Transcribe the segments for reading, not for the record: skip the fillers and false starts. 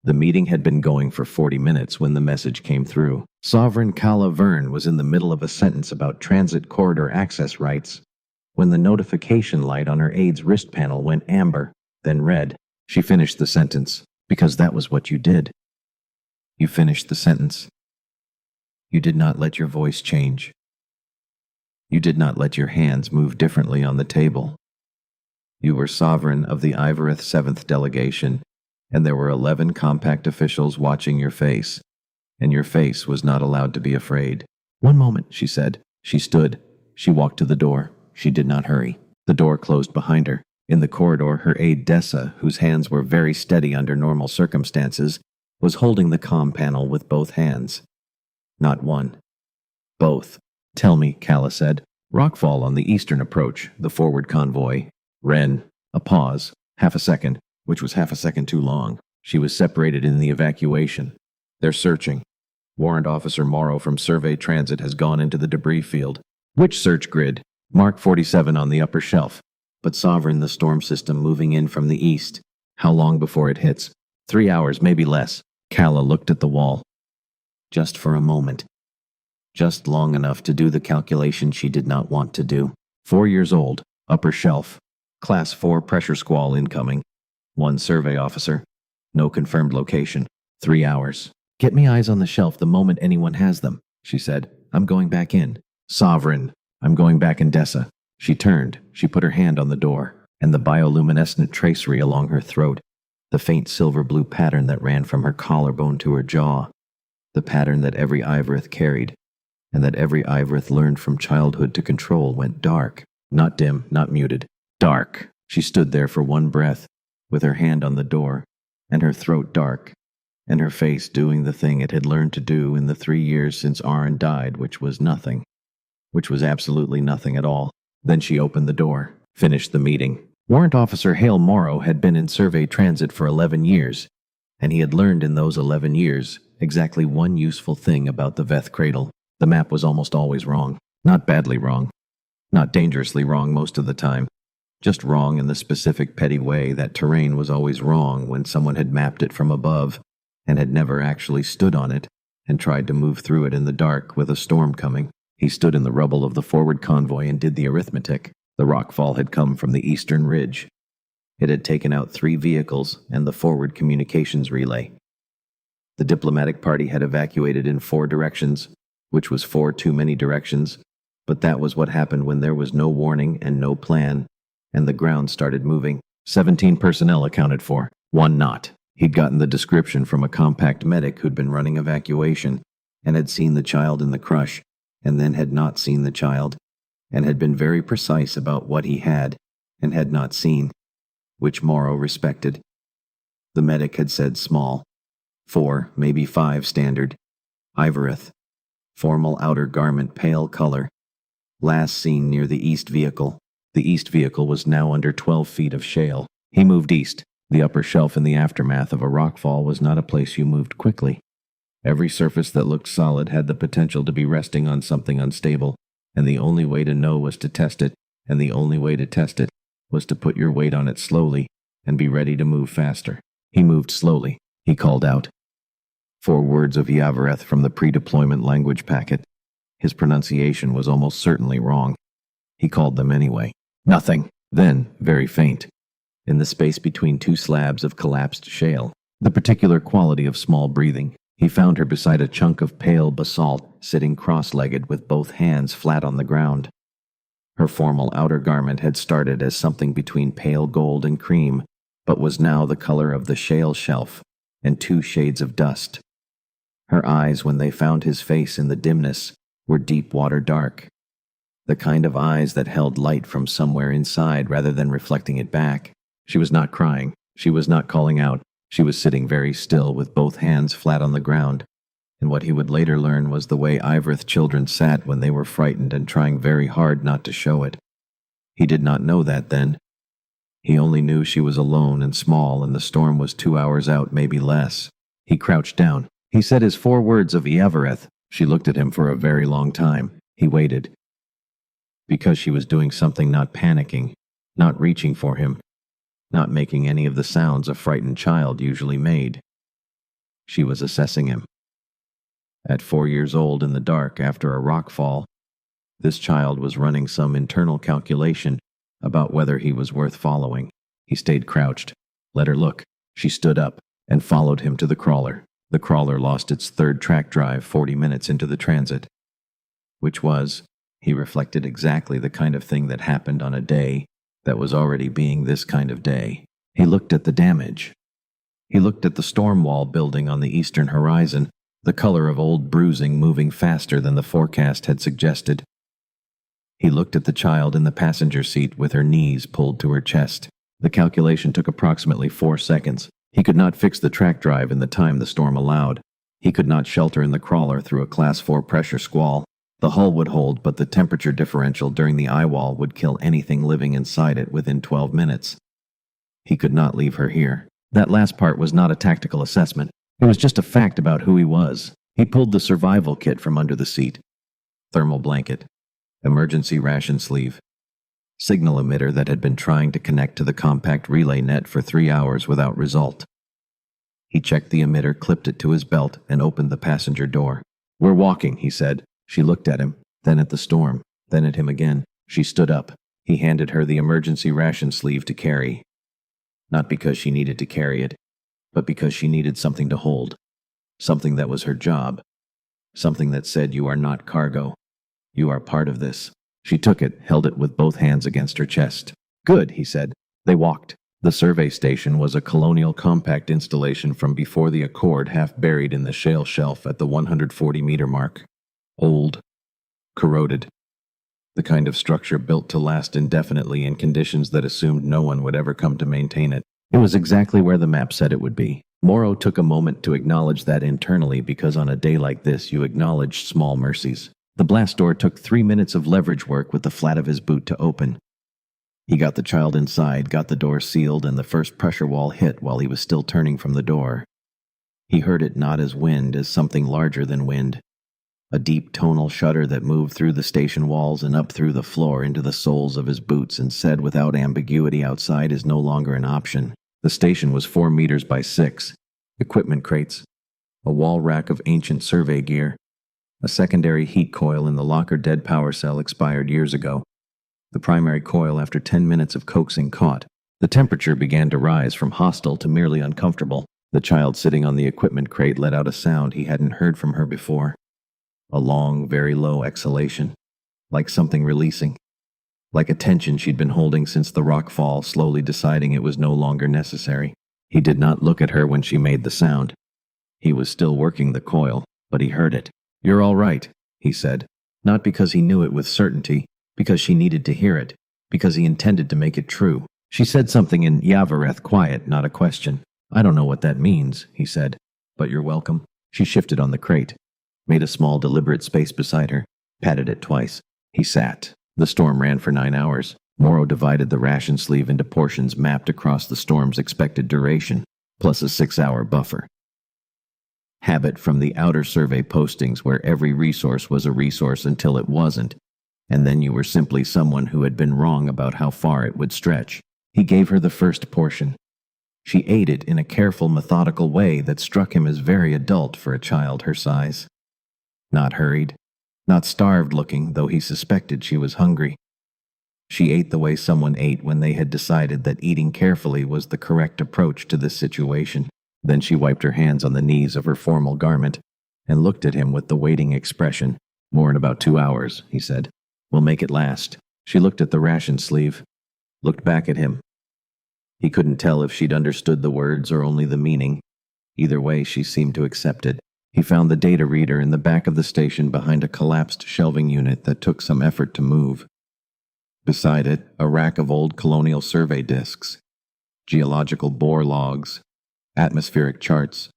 The meeting had been going for 40 minutes when the message came through. Sovereign Kala Verne was in the middle of a sentence about transit corridor access rights when the notification light on her aide's wrist panel went amber, then red. She finished the sentence, because that was what you did. You finished the sentence. You did not let your voice change. You did not let your hands move differently on the table. You were sovereign of the Ivorith 7th delegation, and there were 11 compact officials watching your face, and your face was not allowed to be afraid. "One moment," she said. She stood. She walked to the door. She did not hurry. The door closed behind her. In the corridor, her aide Dessa, whose hands were very steady under normal circumstances, was holding the comm panel with both hands. Not one. Both. "Tell me," Kala said. "Rockfall on the eastern approach, the forward convoy. Ren." A pause. Half a second, which was half a second too long. She was separated in the evacuation. "They're searching. Warrant Officer Morrow from Survey Transit has gone into the debris field." "Which search grid?" "Mark 47 on the upper shelf." "But Sovereign, the storm system moving in from the east. How long before it hits?" 3 hours, maybe less." Kala looked at the wall. Just for a moment. Just long enough to do the calculation she did not want to do. 4 years old, upper shelf. Class 4 pressure squall incoming. 1 survey officer. No confirmed location. 3 hours. "Get me eyes on the shelf the moment anyone has them," she said. "I'm going back in." "Sovereign, I'm going back in Dessa." She turned. She put her hand on the door, and the bioluminescent tracery along her throat, the faint silver-blue pattern that ran from her collarbone to her jaw, the pattern that every Ivorith carried, and that every Ivorith learned from childhood to control, went dark. Not dim, not muted. Dark. She stood there for one breath, with her hand on the door, and her throat dark, and her face doing the thing it had learned to do in the 3 years since Aaron died, which was nothing. Which was absolutely nothing at all. Then she opened the door, finished the meeting. Warrant Officer Hale Morrow had been in Survey Transit for 11 years, and he had learned in those 11 years exactly one useful thing about the Veth Cradle. The map was almost always wrong. Not badly wrong. Not dangerously wrong most of the time. Just wrong in the specific petty way that terrain was always wrong when someone had mapped it from above and had never actually stood on it and tried to move through it in the dark with a storm coming. He stood in the rubble of the forward convoy and did the arithmetic. The rockfall had come from the eastern ridge. It had taken out 3 vehicles and the forward communications relay. The diplomatic party had evacuated in 4 directions, which was 4 too many directions, but that was what happened when there was no warning and no plan, and the ground started moving. 17 personnel accounted for, 1 not. He'd gotten the description from a compact medic who'd been running evacuation, and had seen the child in the crush, and then had not seen the child, and had been very precise about what he had and had not seen, which Morrow respected. The medic had said small. 4, maybe 5 standard. Ivorith. Formal outer garment, pale color. Last seen near the east vehicle. The east vehicle was now under 12 feet of shale. He moved east. The upper shelf in the aftermath of a rockfall was not a place you moved quickly. Every surface that looked solid had the potential to be resting on something unstable, and the only way to know was to test it, and the only way to test it was to put your weight on it slowly and be ready to move faster. He moved slowly. He called out 4 words of Yavareth from the pre-deployment language packet. His pronunciation was almost certainly wrong. He called them anyway. Nothing. Then, very faint, in the space between 2 slabs of collapsed shale, the particular quality of small breathing, he found her beside a chunk of pale basalt, sitting cross-legged with both hands flat on the ground. Her formal outer garment had started as something between pale gold and cream, but was now the color of the shale shelf, and 2 shades of dust. Her eyes, when they found his face in the dimness, were deep water dark. The kind of eyes that held light from somewhere inside rather than reflecting it back. She was not crying. She was not calling out. She was sitting very still with both hands flat on the ground. And what he would later learn was the way Ivorith children sat when they were frightened and trying very hard not to show it. He did not know that then. He only knew she was alone and small and the storm was 2 hours out, maybe less. He crouched down. He said his 4 words of Iavareth. She looked at him for a very long time. He waited. Because she was doing something, not panicking, not reaching for him, not making any of the sounds a frightened child usually made. She was assessing him. At 4 years old in the dark after a rock fall, this child was running some internal calculation about whether he was worth following. He stayed crouched. Let her look. She stood up and followed him to the crawler. The crawler lost its third track drive 40 minutes into the transit. Which was, he reflected, exactly the kind of thing that happened on a day that was already being this kind of day. He looked at the damage. He looked at the storm wall building on the eastern horizon, the color of old bruising moving faster than the forecast had suggested. He looked at the child in the passenger seat with her knees pulled to her chest. The calculation took approximately 4 seconds. He could not fix the track drive in the time the storm allowed. He could not shelter in the crawler through a Class 4 pressure squall. The hull would hold, but the temperature differential during the eye wall would kill anything living inside it within 12 minutes. He could not leave her here. That last part was not a tactical assessment. It was just a fact about who he was. He pulled the survival kit from under the seat. Thermal blanket. Emergency ration sleeve. Signal emitter that had been trying to connect to the compact relay net for 3 hours without result. He checked the emitter, clipped it to his belt, and opened the passenger door. "We're walking," he said. She looked at him, then at the storm, then at him again. She stood up. He handed her the emergency ration sleeve to carry. Not because she needed to carry it, but because she needed something to hold. Something that was her job. Something that said, "You are not cargo. You are part of this." She took it, held it with both hands against her chest. "Good," he said. They walked. The survey station was a colonial compact installation from before the Accord, half buried in the shale shelf at the 140-meter mark. Old. Corroded. The kind of structure built to last indefinitely in conditions that assumed no one would ever come to maintain it. It was exactly where the map said it would be. Morrow took a moment to acknowledge that internally, because on a day like this you acknowledged small mercies. The blast door took 3 minutes of leverage work with the flat of his boot to open. He got the child inside, got the door sealed, and the first pressure wall hit while he was still turning from the door. He heard it not as wind, as something larger than wind. A deep tonal shudder that moved through the station walls and up through the floor into the soles of his boots and said without ambiguity, "Outside is no longer an option." The station was 4 meters by 6. Equipment crates. A wall rack of ancient survey gear. A secondary heat coil in the locker dead power cell expired years ago. The primary coil, after 10 minutes of coaxing, caught. The temperature began to rise from hostile to merely uncomfortable. The child sitting on the equipment crate let out a sound he hadn't heard from her before. A long, very low exhalation. Like something releasing. Like a tension she'd been holding since the rock fall, slowly deciding it was no longer necessary. He did not look at her when she made the sound. He was still working the coil, but he heard it. "You're all right," he said. Not because he knew it with certainty, because she needed to hear it, because he intended to make it true. She said something in Yavareth, quiet, not a question. "I don't know what that means," he said, "but you're welcome." She shifted on the crate, made a small deliberate space beside her, patted it twice. He sat. The storm ran for 9 hours. Morrow divided the ration sleeve into portions mapped across the storm's expected duration, plus a 6-hour buffer. Habit from the outer survey postings, where every resource was a resource until it wasn't, and then you were simply someone who had been wrong about how far it would stretch. He gave her the first portion. She ate it in a careful, methodical way that struck him as very adult for a child her size. Not hurried, not starved looking, though he suspected she was hungry. She ate the way someone ate when they had decided that eating carefully was the correct approach to this situation. Then she wiped her hands on the knees of her formal garment and looked at him with the waiting expression. "More in about 2 hours, he said. "We'll make it last." She looked at the ration sleeve, looked back at him. He couldn't tell if she'd understood the words or only the meaning. Either way, she seemed to accept it. He found the data reader in the back of the station behind a collapsed shelving unit that took some effort to move. Beside it, a rack of old colonial survey discs, geological bore logs, atmospheric charts,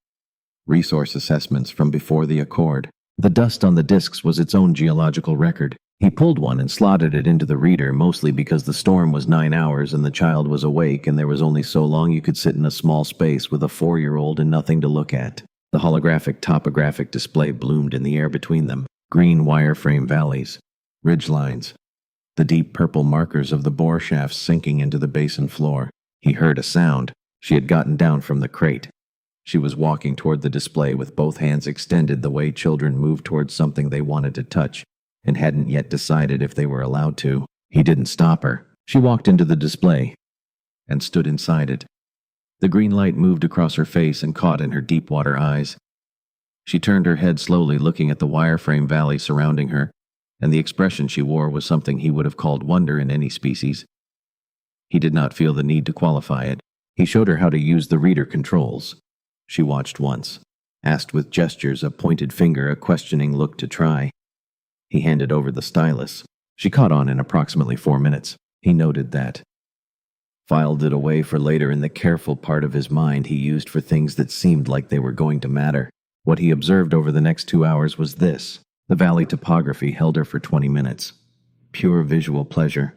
resource assessments from before the Accord. The dust on the discs was its own geological record. He pulled one and slotted it into the reader, mostly because the storm was 9 hours and the child was awake, and there was only so long you could sit in a small space with a 4-year-old and nothing to look at. The holographic topographic display bloomed in the air between them. Green wireframe valleys, ridge lines, the deep purple markers of the bore shafts sinking into the basin floor. He heard a sound. She had gotten down from the crate. She was walking toward the display with both hands extended the way children move towards something they wanted to touch, and hadn't yet decided if they were allowed to. He didn't stop her. She walked into the display and stood inside it. The green light moved across her face and caught in her deep water eyes. She turned her head slowly, looking at the wireframe valley surrounding her, and the expression she wore was something he would have called wonder in any species. He did not feel the need to qualify it. He showed her how to use the reader controls. She watched once, asked with gestures, a pointed finger, a questioning look to try. He handed over the stylus. She caught on in approximately 4 minutes. He noted that. Filed it away for later in the careful part of his mind he used for things that seemed like they were going to matter. What he observed over the next 2 hours was this. The valley topography held her for 20 minutes. Pure visual pleasure.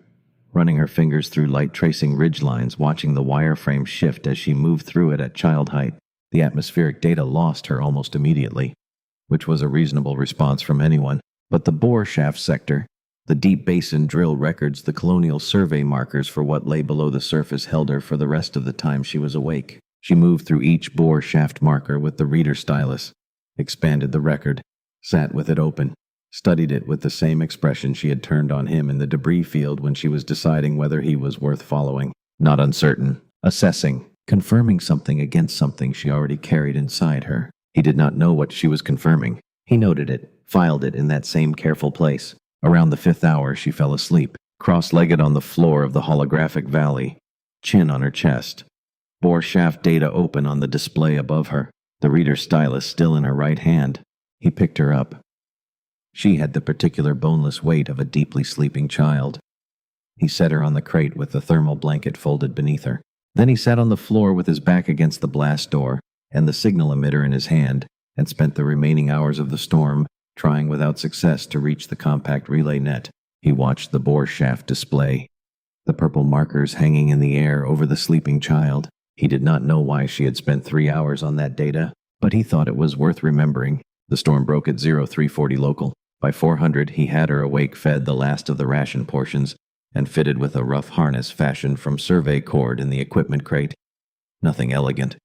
Running her fingers through light-tracing ridgelines, watching the wireframe shift as she moved through it at child height. The atmospheric data lost her almost immediately, which was a reasonable response from anyone. But the bore shaft sector, the deep basin drill records, the colonial survey markers for what lay below the surface held her for the rest of the time she was awake. She moved through each bore shaft marker with the reader stylus, expanded the record, sat with it open, studied it with the same expression she had turned on him in the debris field when she was deciding whether he was worth following. Not uncertain, assessing, confirming something against something she already carried inside her. He did not know what she was confirming. He noted it, filed it in that same careful place. Around the 5th hour, she fell asleep, cross-legged on the floor of the holographic valley, chin on her chest. Bore shaft data open on the display above her, the reader stylus still in her right hand. He picked her up. She had the particular boneless weight of a deeply sleeping child. He set her on the crate with the thermal blanket folded beneath her. Then he sat on the floor with his back against the blast door and the signal emitter in his hand, and spent the remaining hours of the storm trying without success to reach the compact relay net. He watched the bore shaft display, the purple markers hanging in the air over the sleeping child. He did not know why she had spent 3 hours on that data, but he thought it was worth remembering. The storm broke at 0340 local. By 400, he had her awake, fed the last of the ration portions, and fitted with a rough harness fashioned from survey cord in the equipment crate. Nothing elegant,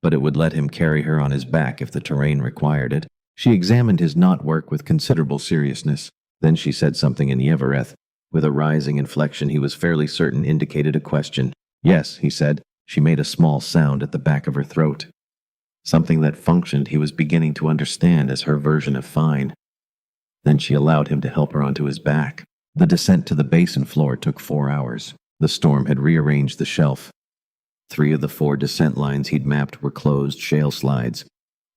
but it would let him carry her on his back if the terrain required it. She examined his knot-work with considerable seriousness. Then she said something in Yevareth, with a rising inflection he was fairly certain indicated a question. Yes, he said. She made a small sound at the back of her throat. Something that functioned he was beginning to understand as her version of fine. Then she allowed him to help her onto his back. The descent to the basin floor took 4 hours. The storm had rearranged the shelf. 3 of the 4 descent lines he'd mapped were closed shale slides,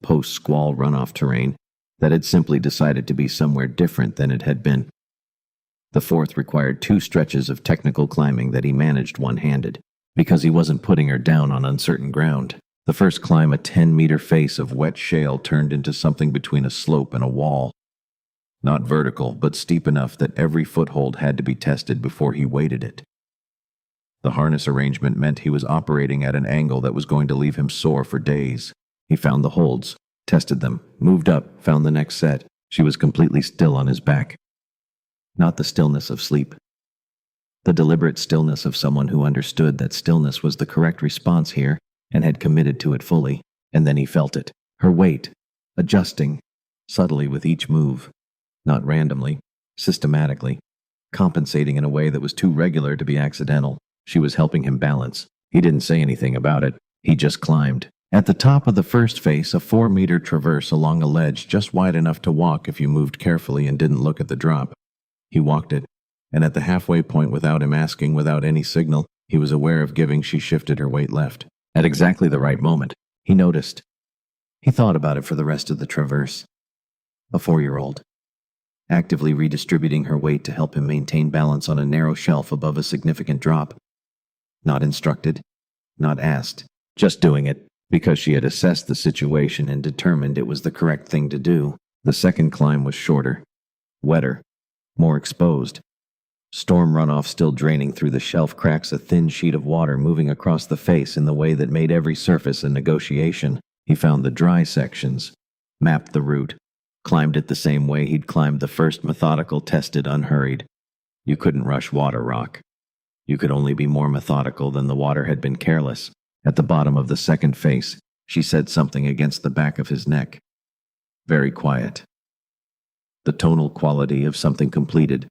post-squall runoff terrain that had simply decided to be somewhere different than it had been. The 4th required 2 stretches of technical climbing that he managed one-handed, because he wasn't putting her down on uncertain ground. The first climb, a 10-meter face of wet shale, turned into something between a slope and a wall. Not vertical, but steep enough that every foothold had to be tested before he waded it. The harness arrangement meant he was operating at an angle that was going to leave him sore for days. He found the holds, tested them, moved up, found the next set. She was completely still on his back. Not the stillness of sleep. The deliberate stillness of someone who understood that stillness was the correct response here and had committed to it fully. And then he felt it, her weight, adjusting, subtly with each move. Not randomly, systematically, compensating in a way that was too regular to be accidental. She was helping him balance. He didn't say anything about it. He just climbed. At the top of the first face, a 4-meter traverse along a ledge just wide enough to walk if you moved carefully and didn't look at the drop. He walked it, and at the halfway point, without him asking, without any signal, he was aware of giving, she shifted her weight left. At exactly the right moment, he noticed. He thought about it for the rest of the traverse. A 4-year-old. Actively redistributing her weight to help him maintain balance on a narrow shelf above a significant drop. Not instructed, not asked, just doing it, because she had assessed the situation and determined it was the correct thing to do. The second climb was shorter, wetter, more exposed. Storm runoff still draining through the shelf cracks, a thin sheet of water moving across the face in the way that made every surface a negotiation. He found the dry sections, mapped the route, climbed it the same way he'd climbed the first, methodical, tested, unhurried. You couldn't rush water rock. You could only be more methodical than the water had been careless. At the bottom of the second face, She said something against the back of his neck. Very quiet. The tonal quality of something completed,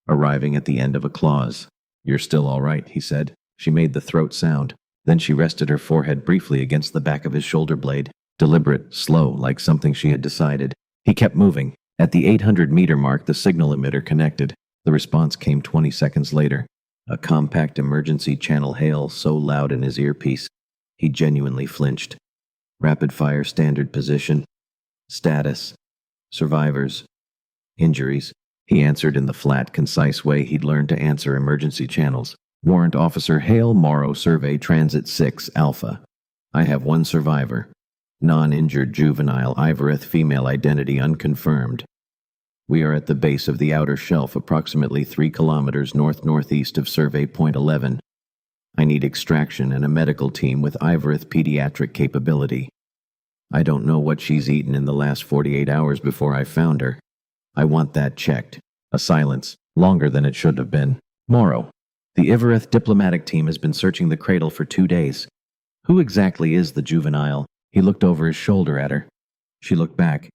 arriving at the end of a clause. You're still all right, he said. She made the throat sound. Then she rested her forehead briefly against the back of his shoulder blade. Deliberate, slow, like something she had decided. He kept moving. At the 800-meter mark, the signal emitter connected. The response came 20 seconds later. A compact emergency channel hail so loud in his earpiece, he genuinely flinched. Rapid-fire standard position. Status. Survivors. Injuries. He answered in the flat, concise way he'd learned to answer emergency channels. Warrant Officer Hale Morrow, Survey Transit 6 Alpha. I have one survivor. Non-injured juvenile Ivorith, female identity unconfirmed. We are at the base of the outer shelf, approximately 3 kilometers north-northeast of Survey Point 11. I need extraction and a medical team with Ivorith pediatric capability. I don't know what she's eaten in the last 48 hours before I found her. I want that checked. A silence, longer than it should have been. Morrow. The Ivorith diplomatic team has been searching the cradle for 2 days. Who exactly is the juvenile? He looked over his shoulder at her. She looked back.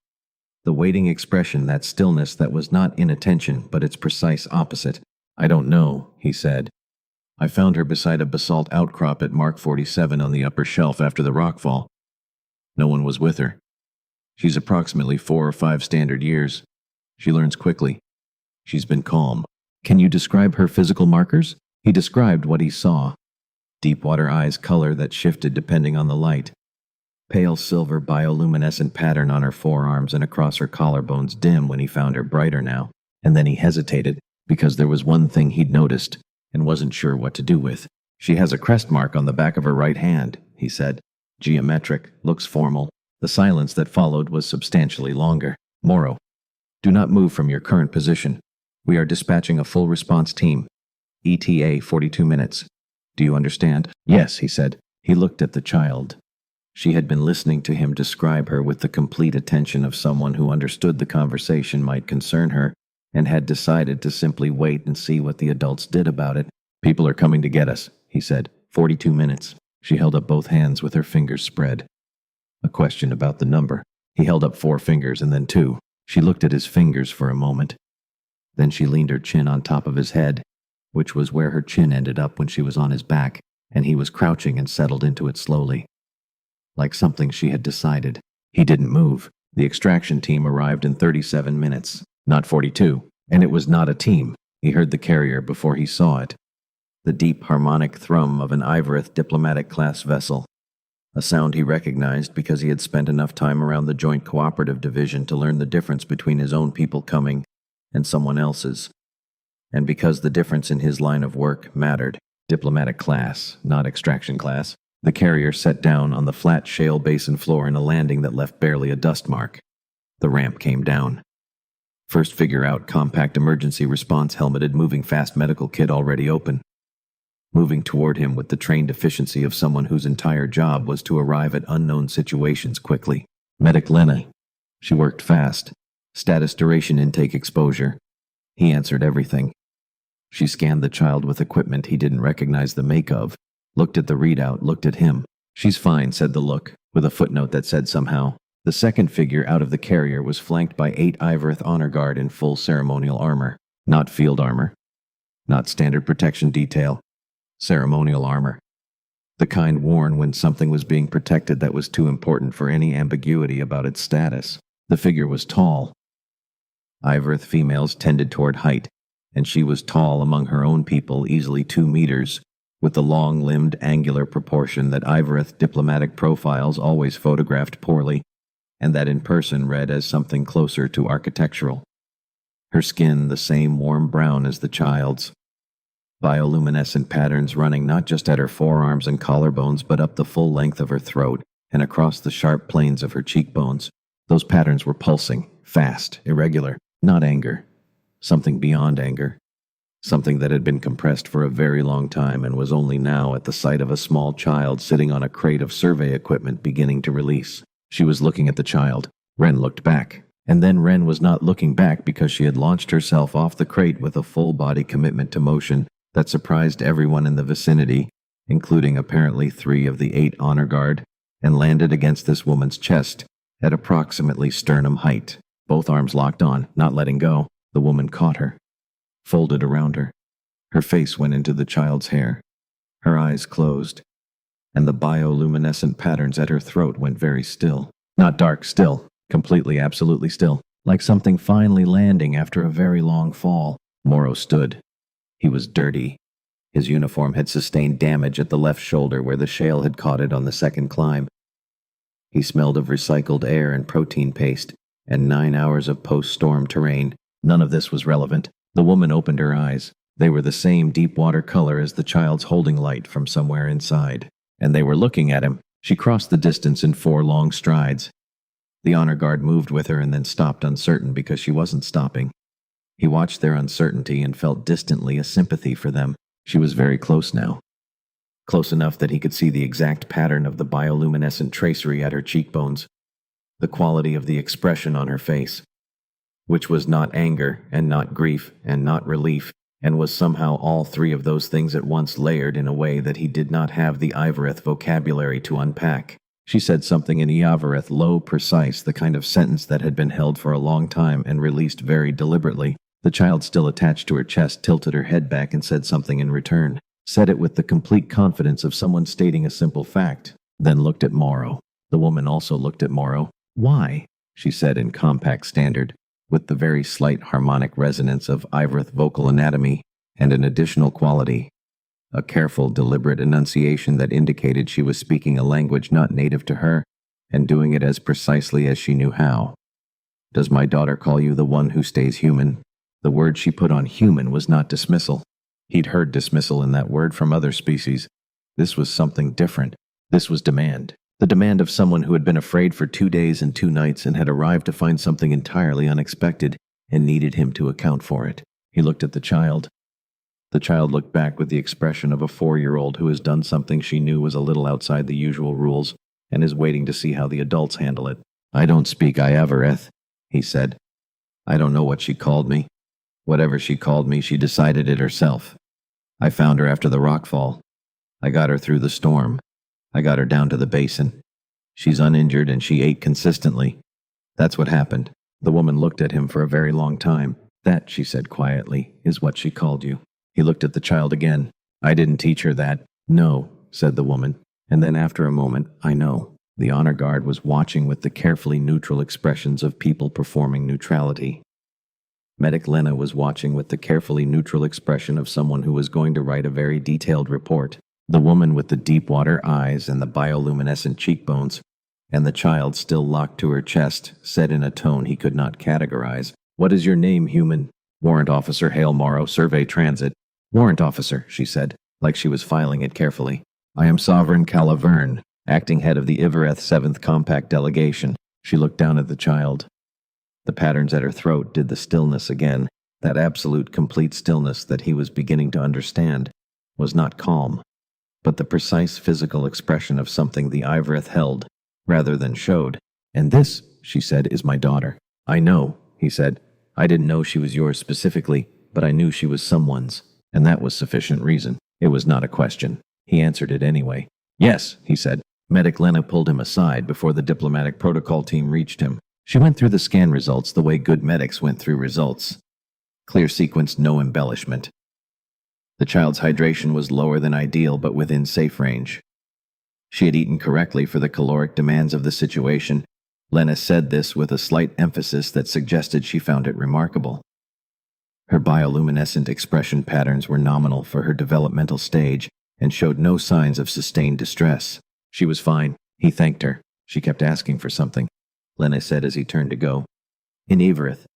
The waiting expression, that stillness that was not inattention, but its precise opposite. I don't know, he said. I found her beside a basalt outcrop at Mark 47 on the upper shelf after the rockfall. No one was with her. She's approximately 4 or 5 standard years. She learns quickly. She's been calm. Can you describe her physical markers? He described what he saw. Deep water eyes, color that shifted depending on the light. Pale silver bioluminescent pattern on her forearms and across her collarbones, dim when he found her, brighter now. And then he hesitated, because there was one thing he'd noticed, and wasn't sure what to do with. She has a crest mark on the back of her right hand, he said. Geometric, looks formal. The silence that followed was substantially longer. Morrow. Do not move from your current position. We are dispatching a full response team. ETA 42 minutes. Do you understand? Yes, he said. He looked at the child. She had been listening to him describe her with the complete attention of someone who understood the conversation might concern her, and had decided to simply wait and see what the adults did about it. People are coming to get us, he said. 42 minutes. She held up both hands with her fingers spread. A question about the number. He held up 4 fingers and then 2. She looked at his fingers for a moment. Then she leaned her chin on top of his head, which was where her chin ended up when she was on his back, and he was crouching and settled into it slowly. Like something she had decided. He didn't move. The extraction team arrived in 37 minutes, not 42, and it was not a team. He heard the carrier before he saw it. The deep harmonic thrum of an Ivorith diplomatic-class vessel. A sound he recognized because he had spent enough time around the Joint Cooperative Division to learn the difference between his own people coming and someone else's. And because the difference in his line of work mattered. Diplomatic class, not extraction class. The carrier set down on the flat shale basin floor in a landing that left barely a dust mark. The ramp came down. First figure out, compact emergency response helmeted, moving fast medical kit already open. Moving toward him with the trained efficiency of someone whose entire job was to arrive at unknown situations quickly. Medic Lena. She worked fast. Status, duration, intake, exposure. He answered everything. She scanned the child with equipment he didn't recognize the make of. Looked at the readout, looked at him. She's fine, said the look, with a footnote that said somehow. The second figure out of the carrier was flanked by 8 Ivorith honor guard in full ceremonial armor. Not field armor. Not standard protection detail. Ceremonial armor. The kind worn when something was being protected that was too important for any ambiguity about its status. The figure was tall. Ivorith females tended toward height, and she was tall among her own people, easily 2 meters, with the long-limbed angular proportion that Ivorith diplomatic profiles always photographed poorly, and that in person read as something closer to architectural. Her skin the same warm brown as the child's. Bioluminescent patterns running not just at her forearms and collarbones but up the full length of her throat and across the sharp planes of her cheekbones. Those patterns were pulsing, fast, irregular, not anger. Something beyond anger. Something that had been compressed for a very long time and was only now, at the sight of a small child sitting on a crate of survey equipment, beginning to release. She was looking at the child. Ren looked back. And then Ren was not looking back because she had launched herself off the crate with a full-body commitment to motion that surprised everyone in the vicinity, including apparently 3 of the 8 honor guard, and landed against this woman's chest at approximately sternum height. Both arms locked on, not letting go. The woman caught her, folded around her. Her face went into the child's hair. Her eyes closed, and the bioluminescent patterns at her throat went very still. Not dark, still. Completely, absolutely still. Like something finally landing after a very long fall. Morrow stood. He was dirty. His uniform had sustained damage at the left shoulder where the shale had caught it on the second climb. He smelled of recycled air and protein paste, and 9 hours of post-storm terrain. None of this was relevant. The woman opened her eyes. They were the same deep water color as the child's holding light from somewhere inside. And they were looking at him. She crossed the distance in 4 long strides. The honor guard moved with her and then stopped, uncertain because she wasn't stopping. He watched their uncertainty and felt distantly a sympathy for them. She was very close now. Close enough that he could see the exact pattern of the bioluminescent tracery at her cheekbones, the quality of the expression on her face, which was not anger and not grief and not relief, and was somehow all 3 of those things at once layered in a way that he did not have the Ivareth vocabulary to unpack. She said something in Iavareth, low, precise, the kind of sentence that had been held for a long time and released very deliberately. The child, still attached to her chest, tilted her head back and said something in return. Said it with the complete confidence of someone stating a simple fact, then looked at Morrow. The woman also looked at Morrow. "Why?" she said in compact standard, with the very slight harmonic resonance of Ivareth vocal anatomy, and an additional quality, a careful, deliberate enunciation that indicated she was speaking a language not native to her, and doing it as precisely as she knew how. "Does my daughter call you the one who stays human?" The word she put on human was not dismissal. He'd heard dismissal in that word from other species. This was something different. This was demand. The demand of someone who had been afraid for 2 days and 2 nights and had arrived to find something entirely unexpected and needed him to account for it. He looked at the child. The child looked back with the expression of a 4-year-old who has done something she knew was a little outside the usual rules and is waiting to see how the adults handle it. "I don't speak Iavareth," he said. "I don't know what she called me. Whatever she called me, she decided it herself. I found her after the rockfall. I got her through the storm. I got her down to the basin. She's uninjured and she ate consistently. That's what happened." The woman looked at him for a very long time. "That," she said quietly, "is what she called you." He looked at the child again. "I didn't teach her that." "No," said the woman. And then after a moment, "I know." The honor guard was watching with the carefully neutral expressions of people performing neutrality. Medic Lena was watching with the carefully neutral expression of someone who was going to write a very detailed report. The woman with the deep water eyes and the bioluminescent cheekbones, and the child still locked to her chest, said in a tone he could not categorize, "What is your name, human?" "Warrant Officer Hale Morrow, Survey Transit." "Warrant Officer," she said, like she was filing it carefully. "I am Sovereign Calaverne, acting head of the Ivareth 7th Compact Delegation." She looked down at the child. The patterns at her throat did the stillness again. That absolute, complete stillness that he was beginning to understand was not calm, but the precise physical expression of something the Ivareth held, rather than showed. "And this," she said, "is my daughter." "I know," he said. "I didn't know she was yours specifically, but I knew she was someone's, and that was sufficient reason. It was not a question." He answered it anyway. "Yes," he said. Medic Lena pulled him aside before the diplomatic protocol team reached him. She went through the scan results the way good medics went through results. Clear sequence, no embellishment. The child's hydration was lower than ideal, but within safe range. She had eaten correctly for the caloric demands of the situation. Lena said this with a slight emphasis that suggested she found it remarkable. Her bioluminescent expression patterns were nominal for her developmental stage and showed no signs of sustained distress. She was fine. He thanked her. She kept asking for something. Lena said as he turned to go. "In Ivareth.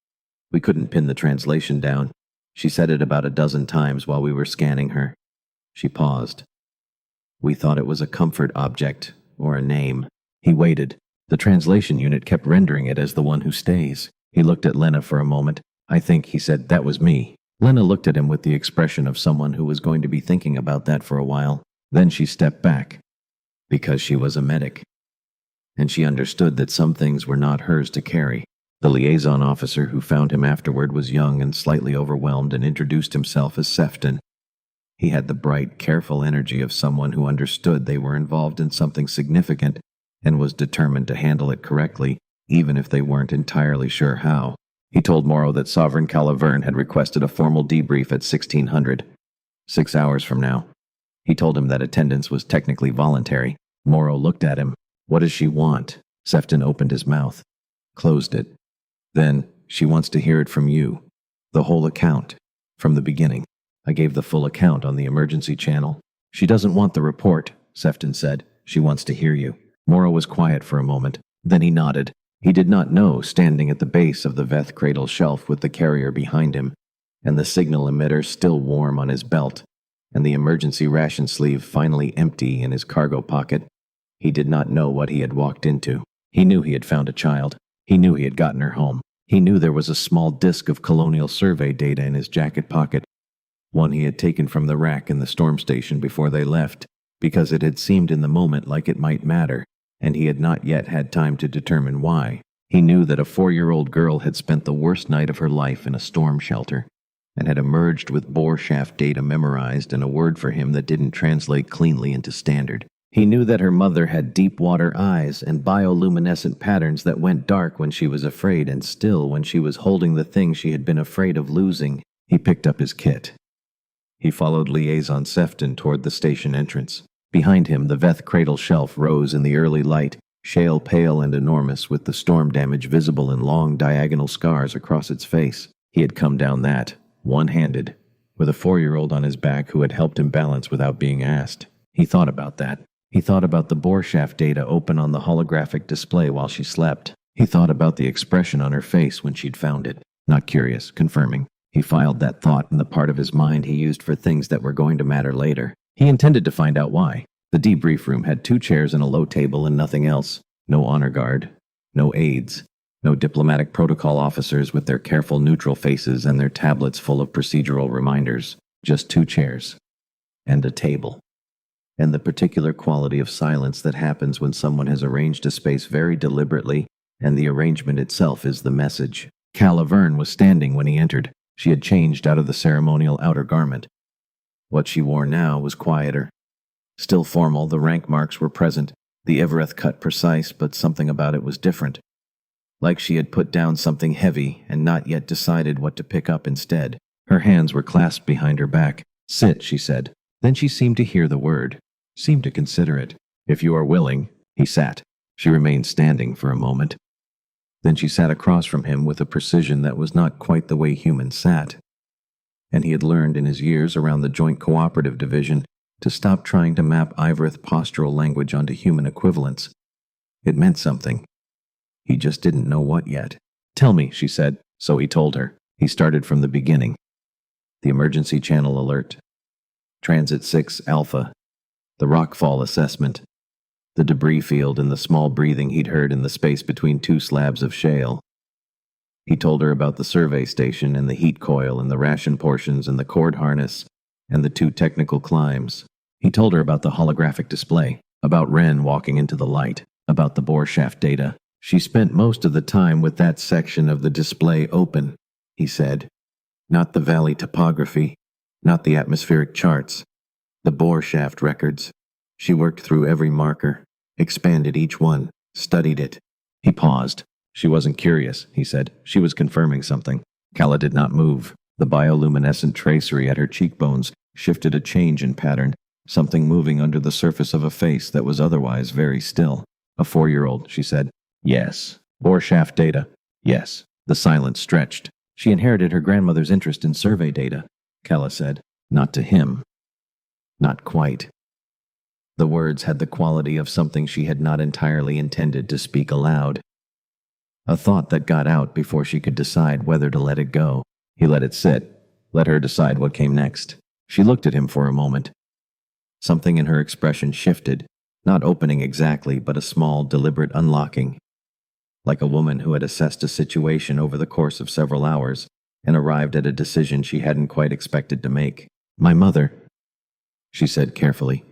We couldn't pin the translation down. She said it about a dozen times while we were scanning her." She paused. "We thought it was a comfort object, or a name." He waited. The translation unit kept rendering it as the one who stays. He looked at Lena for a moment. "I think," he said, "that was me." Lena looked at him with the expression of someone who was going to be thinking about that for a while. Then she stepped back. Because she was a medic. And she understood that some things were not hers to carry. The liaison officer who found him afterward was young and slightly overwhelmed and introduced himself as Sefton. He had the bright, careful energy of someone who understood they were involved in something significant and was determined to handle it correctly, even if they weren't entirely sure how. He told Morrow that Sovereign Calaverne had requested a formal debrief at 1600, 6 hours from now. He told him that attendance was technically voluntary. Morrow looked at him. What does she want? Sefton opened his mouth, closed it. Then, she wants to hear it from you. The whole account. From the beginning. I gave the full account on the emergency channel. She doesn't want the report, Sefton said. She wants to hear you. Morrow was quiet for a moment. Then he nodded. He did not know, standing at the base of the Veth cradle shelf with the carrier behind him, and the signal emitter still warm on his belt, and the emergency ration sleeve finally empty in his cargo pocket. He did not know what he had walked into. He knew he had found a child. He knew he had gotten her home. He knew there was a small disk of colonial survey data in his jacket pocket, one he had taken from the rack in the storm station before they left, because it had seemed in the moment like it might matter, and he had not yet had time to determine why. He knew that a 4-year-old girl had spent the worst night of her life in a storm shelter, and had emerged with bore shaft data memorized and a word for him that didn't translate cleanly into standard. He knew that her mother had deep water eyes and bioluminescent patterns that went dark when she was afraid and still when she was holding the thing she had been afraid of losing. He picked up his kit. He followed Liaison Sefton toward the station entrance. Behind him, the Veth cradle shelf rose in the early light, shale pale and enormous, with the storm damage visible in long diagonal scars across its face. He had come down that, one-handed, with a 4-year-old on his back who had helped him balance without being asked. He thought about that. He thought about the bore shaft data open on the holographic display while she slept. He thought about the expression on her face when she'd found it. Not curious, confirming. He filed that thought in the part of his mind he used for things that were going to matter later. He intended to find out why. The debrief room had 2 chairs and a low table and nothing else. No honor guard. No aides. No diplomatic protocol officers with their careful neutral faces and their tablets full of procedural reminders. Just 2 chairs. And a table. And the particular quality of silence that happens when someone has arranged a space very deliberately, and the arrangement itself is the message. Calaverne was standing when he entered. She had changed out of the ceremonial outer garment. What she wore now was quieter. Still formal, the rank marks were present, the Evereth cut precise, but something about it was different. Like she had put down something heavy and not yet decided what to pick up instead. Her hands were clasped behind her back. Sit, she said. Then she seemed to hear the word. Seemed to consider it. If you are willing, he sat. She remained standing for a moment. Then she sat across from him with a precision that was not quite the way humans sat. And he had learned in his years around the Joint Cooperative Division to stop trying to map Ivorith postural language onto human equivalents. It meant something. He just didn't know what yet. Tell me, she said. So he told her. He started from the beginning. The emergency channel alert. Transit 6 Alpha. The rockfall assessment. The debris field and the small breathing he'd heard in the space between 2 slabs of shale. He told her about the survey station and the heat coil and the ration portions and the cord harness and the 2 technical climbs. He told her about the holographic display, about Wren walking into the light, about the bore shaft data. She spent most of the time with that section of the display open, he said. Not the valley topography, not the atmospheric charts, the bore shaft records. She worked through every marker, expanded each one, studied it. He paused. She wasn't curious, he said. She was confirming something. Calla did not move. The bioluminescent tracery at her cheekbones shifted a change in pattern, something moving under the surface of a face that was otherwise very still. A 4-year-old, she said. Yes. Bore shaft data. Yes. The silence stretched. She inherited her grandmother's interest in survey data, Calla said. Not to him. Not quite. The words had the quality of something she had not entirely intended to speak aloud. A thought that got out before she could decide whether to let it go. He let it sit, let her decide what came next. She looked at him for a moment. Something in her expression shifted, not opening exactly, but a small, deliberate unlocking. Like a woman who had assessed a situation over the course of several hours and arrived at a decision she hadn't quite expected to make. My mother, she said carefully,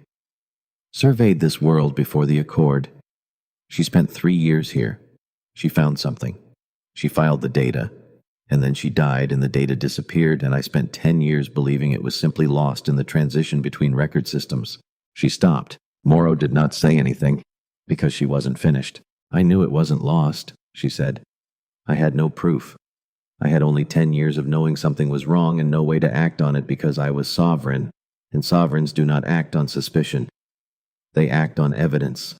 surveyed this world before the Accord. She spent 3 years here. She found something. She filed the data, and then she died and the data disappeared, and I spent 10 years believing it was simply lost in the transition between record systems. She stopped. Morrow did not say anything. Because she wasn't finished. I knew it wasn't lost, she said. I had no proof. I had only 10 years of knowing something was wrong and no way to act on it because I was sovereign, and sovereigns do not act on suspicion. They act on evidence.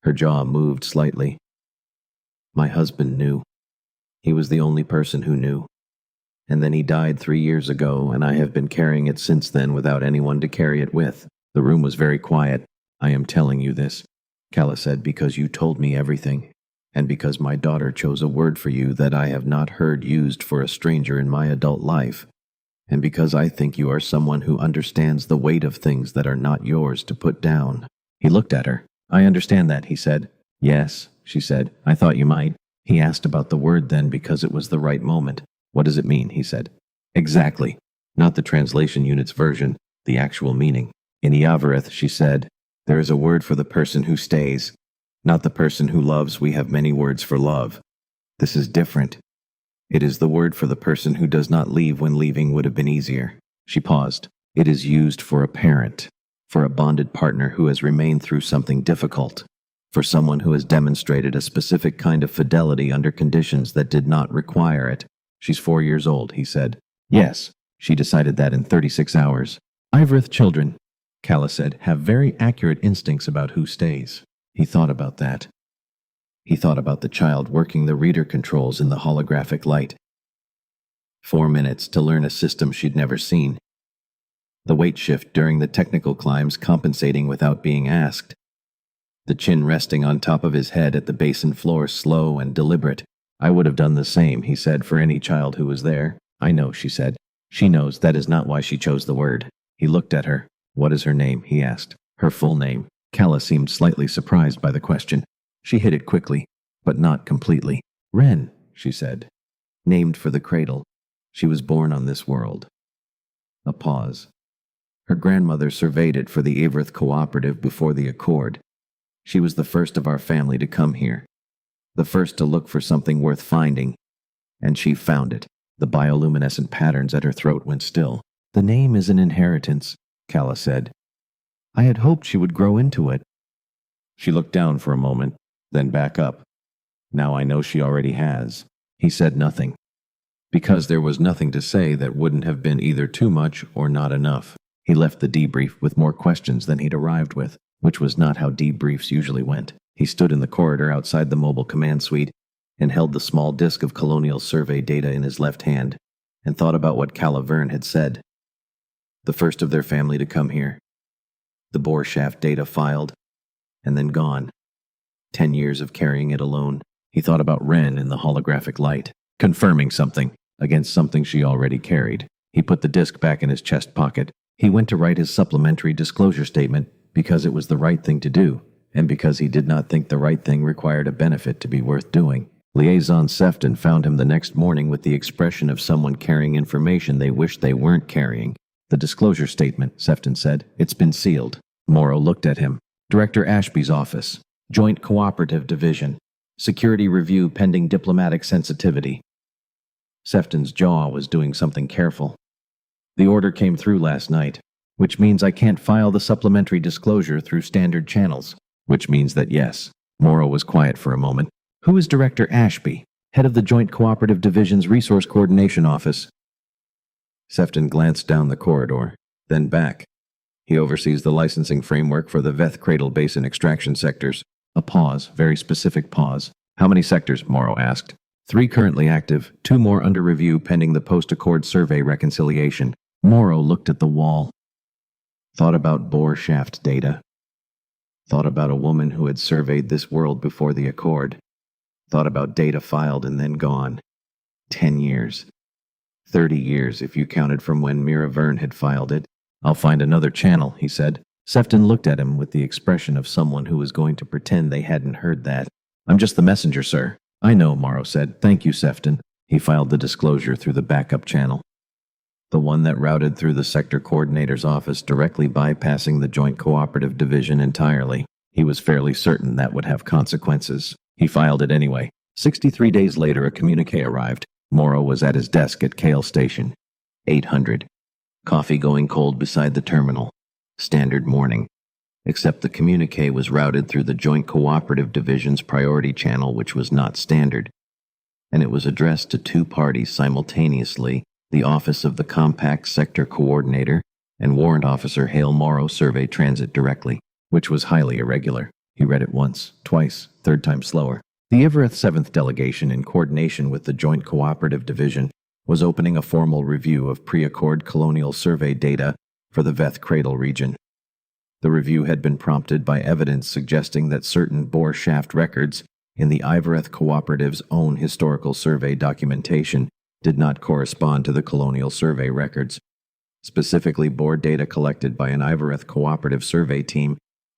Her jaw moved slightly. My husband knew. He was the only person who knew. And then he died 3 years ago, and I have been carrying it since then without anyone to carry it with. The room was very quiet. I am telling you this, Kala said, because you told me everything, and because my daughter chose a word for you that I have not heard used for a stranger in my adult life, and because I think you are someone who understands the weight of things that are not yours to put down. He looked at her. I understand that, he said. Yes, she said. I thought you might. He asked about the word then because it was the right moment. What does it mean, he said. Exactly. Not the translation unit's version, the actual meaning. In Iavarith, she said, there is a word for the person who stays. Not the person who loves. We have many words for love. This is different. It is the word for the person who does not leave when leaving would have been easier. She paused. It is used for a parent, for a bonded partner who has remained through something difficult, for someone who has demonstrated a specific kind of fidelity under conditions that did not require it. She's 4 years old, he said. Yes, she decided that in 36 hours. Ivarith children, Kala said, have very accurate instincts about who stays. He thought about that. He thought about the child working the reader controls in the holographic light. 4 minutes to learn a system she'd never seen. The weight shift during the technical climbs compensating without being asked. The chin resting on top of his head at the basin floor slow and deliberate. I would have done the same, he said, for any child who was there. I know, she said. She knows that is not why she chose the word. He looked at her. What is her name, he asked. Her full name. Kala seemed slightly surprised by the question. She hit it quickly, but not completely. Ren, she said. Named for the cradle. She was born on this world. A pause. Her grandmother surveyed it for the Ivarith Cooperative before the Accord. She was the first of our family to come here. The first to look for something worth finding. And she found it. The bioluminescent patterns at her throat went still. The name is an inheritance, Kala said. I had hoped she would grow into it. She looked down for a moment, then back up. Now I know she already has. He said nothing. Because there was nothing to say that wouldn't have been either too much or not enough. He left the debrief with more questions than he'd arrived with, which was not how debriefs usually went. He stood in the corridor outside the mobile command suite and held the small disk of colonial survey data in his left hand and thought about what Kala Vern had said. The first of their family to come here. The bore shaft data filed, and then gone. 10 years of carrying it alone. He thought about Ren in the holographic light, confirming something against something she already carried. He put the disk back in his chest pocket. He went to write his supplementary disclosure statement because it was the right thing to do, and because he did not think the right thing required a benefit to be worth doing. Liaison Sefton found him the next morning with the expression of someone carrying information they wished they weren't carrying. The disclosure statement, Sefton said. It's been sealed. Morrow looked at him. Director Ashby's office. Joint Cooperative Division. Security review pending diplomatic sensitivity. Sefton's jaw was doing something careful. The order came through last night, which means I can't file the supplementary disclosure through standard channels. Which means that yes. Morrow was quiet for a moment. Who is Director Ashby, head of the Joint Cooperative Division's Resource Coordination Office? Sefton glanced down the corridor, then back. He oversees the licensing framework for the Veth Cradle Basin extraction sectors. A pause, very specific pause. How many sectors? Morrow asked. 3 currently active, 2 more under review pending the post-accord survey reconciliation. Morrow looked at the wall. Thought about bore shaft data. Thought about a woman who had surveyed this world before the Accord. Thought about data filed and then gone. 10 years. 30 years if you counted from when Mira Vern had filed it. I'll find another channel, he said. Sefton looked at him with the expression of someone who was going to pretend they hadn't heard that. I'm just the messenger, sir. I know, Morrow said. Thank you, Sefton. He filed the disclosure through the backup channel. The one that routed through the sector coordinator's office, directly bypassing the Joint Cooperative Division entirely. He was fairly certain that would have consequences. He filed it anyway. 63 days later, a communique arrived. Morrow was at his desk at Kale Station. 800. Coffee going cold beside the terminal. Standard morning. except the communique was routed through the Joint Cooperative Division's priority channel, which was not standard, and it was addressed to two parties simultaneously, the Office of the Compact Sector Coordinator and Warrant Officer Hale Morrow Survey Transit directly, which was highly irregular. He read it once, twice, third time slower. The Everett 7th Delegation, in coordination with the Joint Cooperative Division, was opening a formal review of pre-accord colonial survey data for the Veth Cradle region. The review had been prompted by evidence suggesting that certain bore shaft records in the Ivereth Cooperative's own historical survey documentation did not correspond to the colonial survey records, specifically bore data collected by an Ivereth Cooperative survey team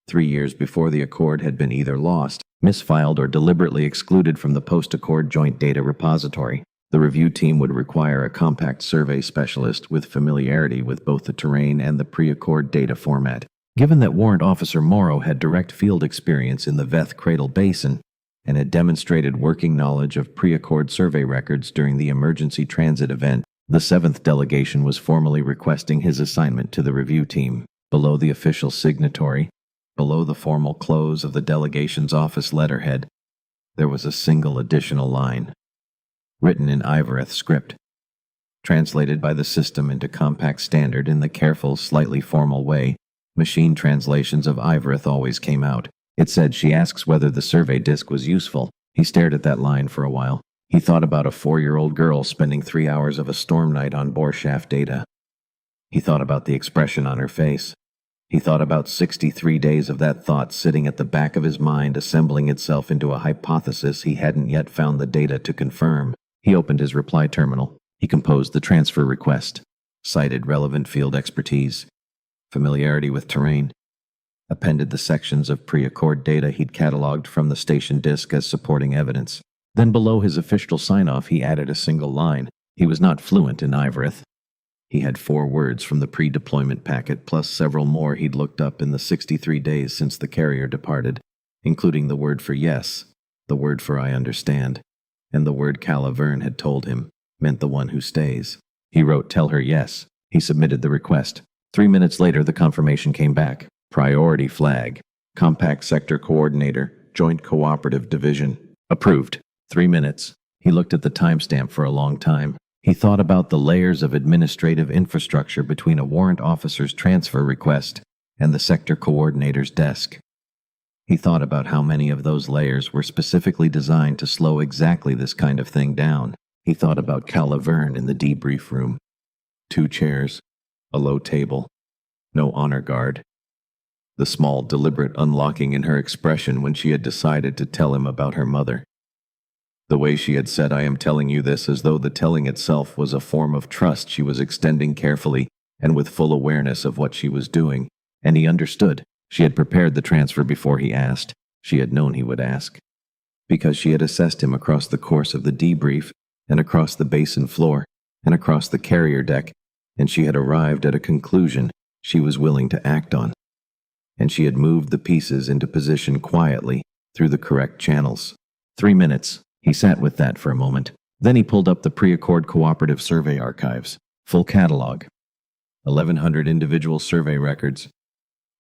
3 years before the accord had been either lost, misfiled, or deliberately excluded from the post-accord joint data repository. The review team would require a compact survey specialist with familiarity with both the terrain and the pre-accord data format. Given that Warrant Officer Morrow had direct field experience in the Veth Cradle Basin and had demonstrated working knowledge of pre-accord survey records during the emergency transit event, the 7th delegation was formally requesting his assignment to the review team. Below the official signatory, below the formal close of the delegation's office letterhead, there was a single additional line, written in Ivereth script, translated by the system into compact standard in the careful, slightly formal way machine translations of Ivereth always came out. It said, "She asks whether the survey disc was useful." He stared at that line for a while. He thought about a 4-year-old girl spending 3 hours of a storm night on bore shaft data. He thought about the expression on her face. He thought about 63 days of that thought sitting at the back of his mind, assembling itself into a hypothesis he hadn't yet found the data to confirm. He opened his reply terminal. He composed the transfer request, cited relevant field expertise, familiarity with terrain, appended the sections of pre-accord data he'd cataloged from the station disk as supporting evidence. Then below his official sign-off he added a single line. He was not fluent in Ivereth. He had 4 words from the pre-deployment packet, plus several more he'd looked up in the 63 days since the carrier departed, including the word for yes, the word for I understand, and the word Calaverne had told him meant the one who stays. He wrote, "Tell her yes." He submitted the request. 3 minutes later, the confirmation came back. Priority flag. Compact Sector Coordinator, Joint Cooperative Division. Approved. 3 minutes. He looked at the timestamp for a long time. He thought about the layers of administrative infrastructure between a warrant officer's transfer request and the sector coordinator's desk. He thought about how many of those layers were specifically designed to slow exactly this kind of thing down. He thought about Calaverne in the debrief room. 2 chairs, a low table, no honor guard. The small, deliberate unlocking in her expression when she had decided to tell him about her mother. The way she had said, "I am telling you this," as though the telling itself was a form of trust she was extending carefully and with full awareness of what she was doing. And he understood. She had prepared the transfer before he asked. She had known he would ask. Because she had assessed him across the course of the debrief, and across the basin floor, and across the carrier deck, and she had arrived at a conclusion she was willing to act on. And she had moved the pieces into position quietly through the correct channels. 3 minutes. He sat with that for a moment. Then he pulled up the pre-accord cooperative survey archives. Full catalog. 1,100 individual survey records,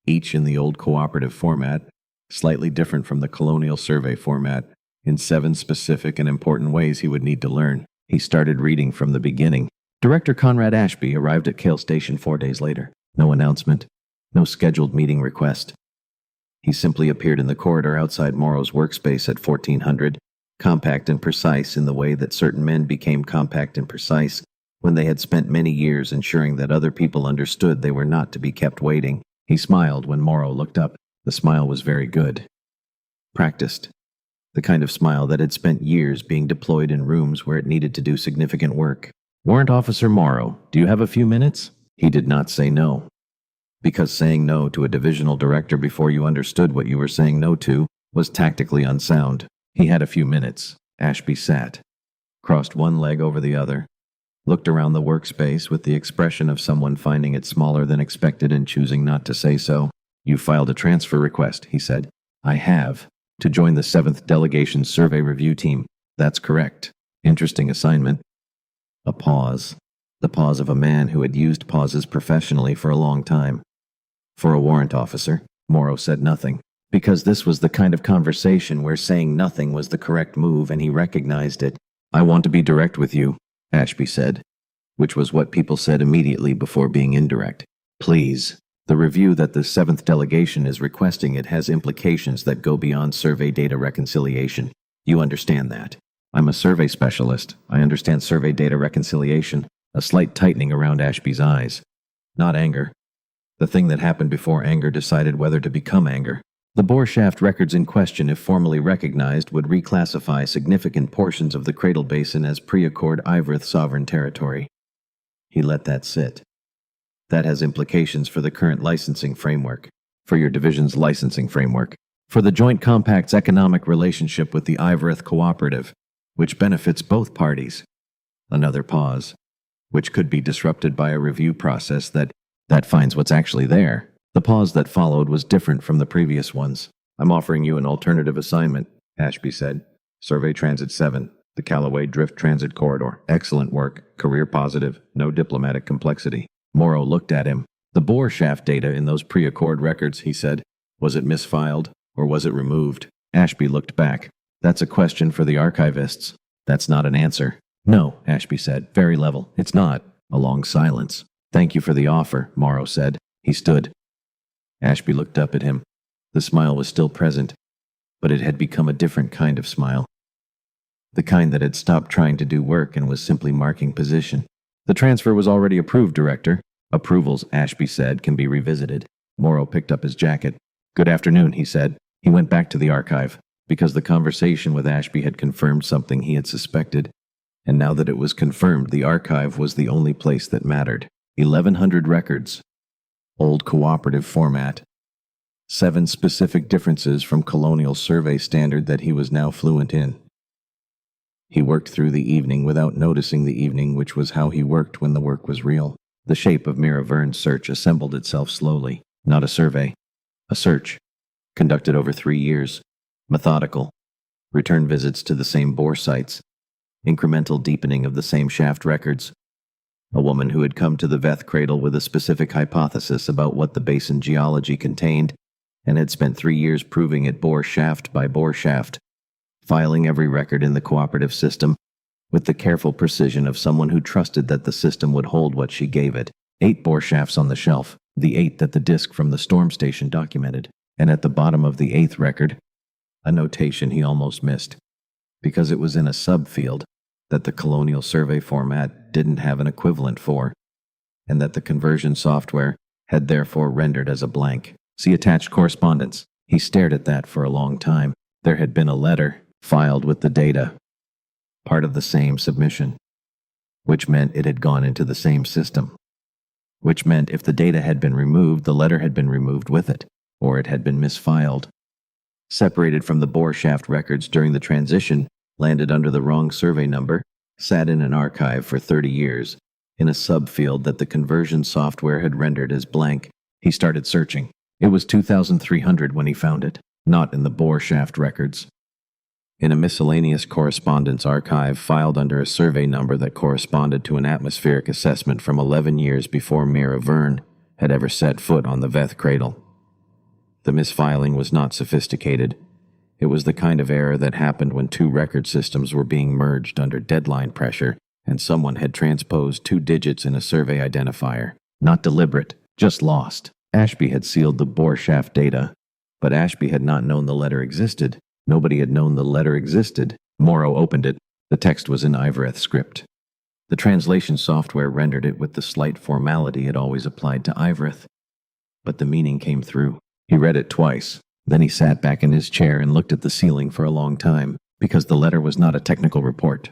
each in the old cooperative format, slightly different from the colonial survey format, in 7 specific and important ways he would need to learn. He started reading from the beginning. Director Conrad Ashby arrived at Kale Station 4 days later. No announcement. No scheduled meeting request. He simply appeared in the corridor outside Morrow's workspace at 1400, compact and precise in the way that certain men became compact and precise when they had spent many years ensuring that other people understood they were not to be kept waiting. He smiled when Morrow looked up. The smile was very good. Practiced. The kind of smile that had spent years being deployed in rooms where it needed to do significant work. "Warrant Officer Morrow, do you have a few minutes?" He did not say no. Because saying no to a divisional director before you understood what you were saying no to was tactically unsound. He had a few minutes. Ashby sat, crossed one leg over the other, looked around the workspace with the expression of someone finding it smaller than expected and choosing not to say so. "You filed a transfer request," he said. "I have. To join the 7th Delegation's survey review team." "That's correct. Interesting assignment." A pause. The pause of a man who had used pauses professionally for a long time. "For a warrant officer." Morrow said nothing, because this was the kind of conversation where saying nothing was the correct move and he recognized it. I want to be direct with you, Ashby said, which was what people said immediately before being indirect. Please. The review that the 7th delegation is requesting it has implications that go beyond survey data reconciliation. You understand that. I'm a survey specialist. I understand survey data reconciliation. A slight tightening around Ashby's eyes. Not anger. The thing that happened before anger decided whether to become anger. The bore shaft records in question, if formally recognized, would reclassify significant portions of the Cradle Basin as pre-Accord Ivrith sovereign territory. He let that sit. That has implications for the current licensing framework, for your division's licensing framework, for the Joint Compact's economic relationship with the Ivrith Cooperative, which benefits both parties. Another pause, which could be disrupted by a review process that finds what's actually there. The pause that followed was different from the previous ones. I'm offering you an alternative assignment, Ashby said. Survey Transit 7, the Callaway Drift Transit Corridor. Excellent work, career positive, no diplomatic complexity. Morrow looked at him. The bore shaft data in those pre-Accord records, he said. Was it misfiled, or was it removed? Ashby looked back. That's a question for the archivists. That's not an answer. No, Ashby said, very level. It's not. A long silence. Thank you for the offer, Morrow said. He stood. Ashby looked up at him. The smile was still present, but it had become a different kind of smile. The kind that had stopped trying to do work and was simply marking position. The transfer was already approved, Director. Approvals, Ashby said, can be revisited. Morrow picked up his jacket. Good afternoon, he said. He went back to the archive, because the conversation with Ashby had confirmed something he had suspected. And now that it was confirmed, the archive was the only place that mattered. 1,100 records. Old cooperative format. 7 specific differences from colonial survey standard that he was now fluent in. He worked through the evening without noticing the evening, which was how he worked when the work was real. The shape of Mira Vern's search assembled itself slowly. Not a survey. A search. Conducted over 3 years. Methodical. Return visits to the same bore sites. Incremental deepening of the same shaft records. A woman who had come to the Veth Cradle with a specific hypothesis about what the basin geology contained, and had spent 3 years proving it bore shaft by bore shaft, filing every record in the cooperative system, with the careful precision of someone who trusted that the system would hold what she gave it. 8 bore shafts on the shelf, the 8 that the disk from the storm station documented, and at the bottom of the 8th record, a notation he almost missed, because it was in a subfield that the colonial survey format didn't have an equivalent for, and that the conversion software had therefore rendered as a blank. See attached correspondence. He stared at that for a long time. There had been a letter filed with the data, part of the same submission, which meant it had gone into the same system, which meant if the data had been removed, the letter had been removed with it, or it had been misfiled. Separated from the bore shaft records during the transition, landed under the wrong survey number, sat in an archive for 30 years, in a subfield that the conversion software had rendered as blank. He started searching. It was 2,300 when he found it, not in the bore shaft records. In a miscellaneous correspondence archive filed under a survey number that corresponded to an atmospheric assessment from 11 years before Mira Vern had ever set foot on the Veth Cradle. The misfiling was not sophisticated. It was the kind of error that happened when 2 record systems were being merged under deadline pressure and someone had transposed 2 digits in a survey identifier. Not deliberate, just lost. Ashby had sealed the bore shaft data, but Ashby had not known the letter existed. Nobody had known the letter existed. Morrow opened it. The text was in Ivrith script. The translation software rendered it with the slight formality it always applied to Ivrith. But the meaning came through. He read it twice. Then he sat back in his chair and looked at the ceiling for a long time, because the letter was not a technical report.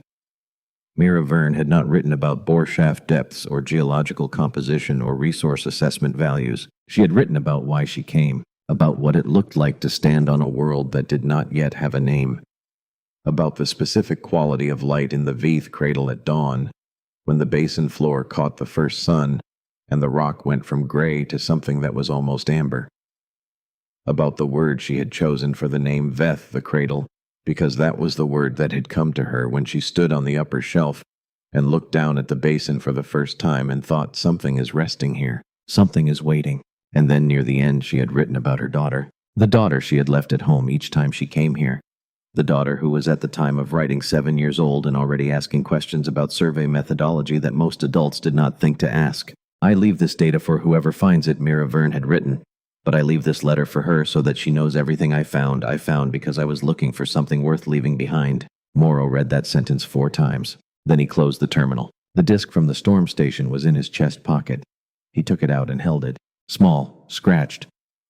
Mira Vern had not written about bore shaft depths or geological composition or resource assessment values. She had written about why she came, about what it looked like to stand on a world that did not yet have a name, about the specific quality of light in the Veth Cradle at dawn, when the basin floor caught the first sun and the rock went from gray to something that was almost amber. About the word she had chosen for the name Veth the Cradle, because that was the word that had come to her when she stood on the upper shelf and looked down at the basin for the first time and thought, something is resting here, something is waiting. And then near the end she had written about her daughter. The daughter she had left at home each time she came here. The daughter who was at the time of writing 7 years old and already asking questions about survey methodology that most adults did not think to ask. I leave this data for whoever finds it, Mira Verne had written. But I leave this letter for her so that she knows everything I found because I was looking for something worth leaving behind. Morrow read that sentence 4 times. Then he closed the terminal. The disk from the storm station was in his chest pocket. He took it out and held it. Small, scratched.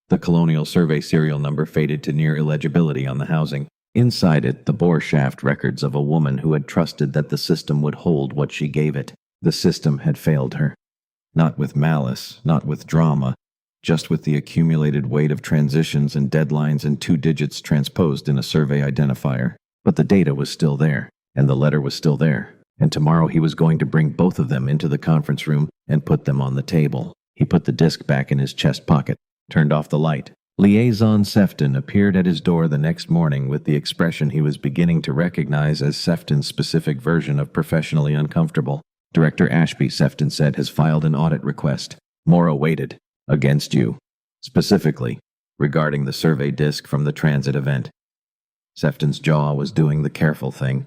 The Colonial Survey serial number faded to near illegibility on the housing. Inside it, the bore shaft records of a woman who had trusted that the system would hold what she gave it. The system had failed her. Not with malice, not with drama, just with the accumulated weight of transitions and deadlines and 2 digits transposed in a survey identifier. But the data was still there, and the letter was still there, and tomorrow he was going to bring both of them into the conference room and put them on the table. He put the disk back in his chest pocket, turned off the light. Liaison Sefton appeared at his door the next morning with the expression he was beginning to recognize as Sefton's specific version of professionally uncomfortable. Director Ashby, Sefton said, has filed an audit request. Morrow waited. Against you. Specifically, regarding the survey disk from the transit event. Sefton's jaw was doing the careful thing.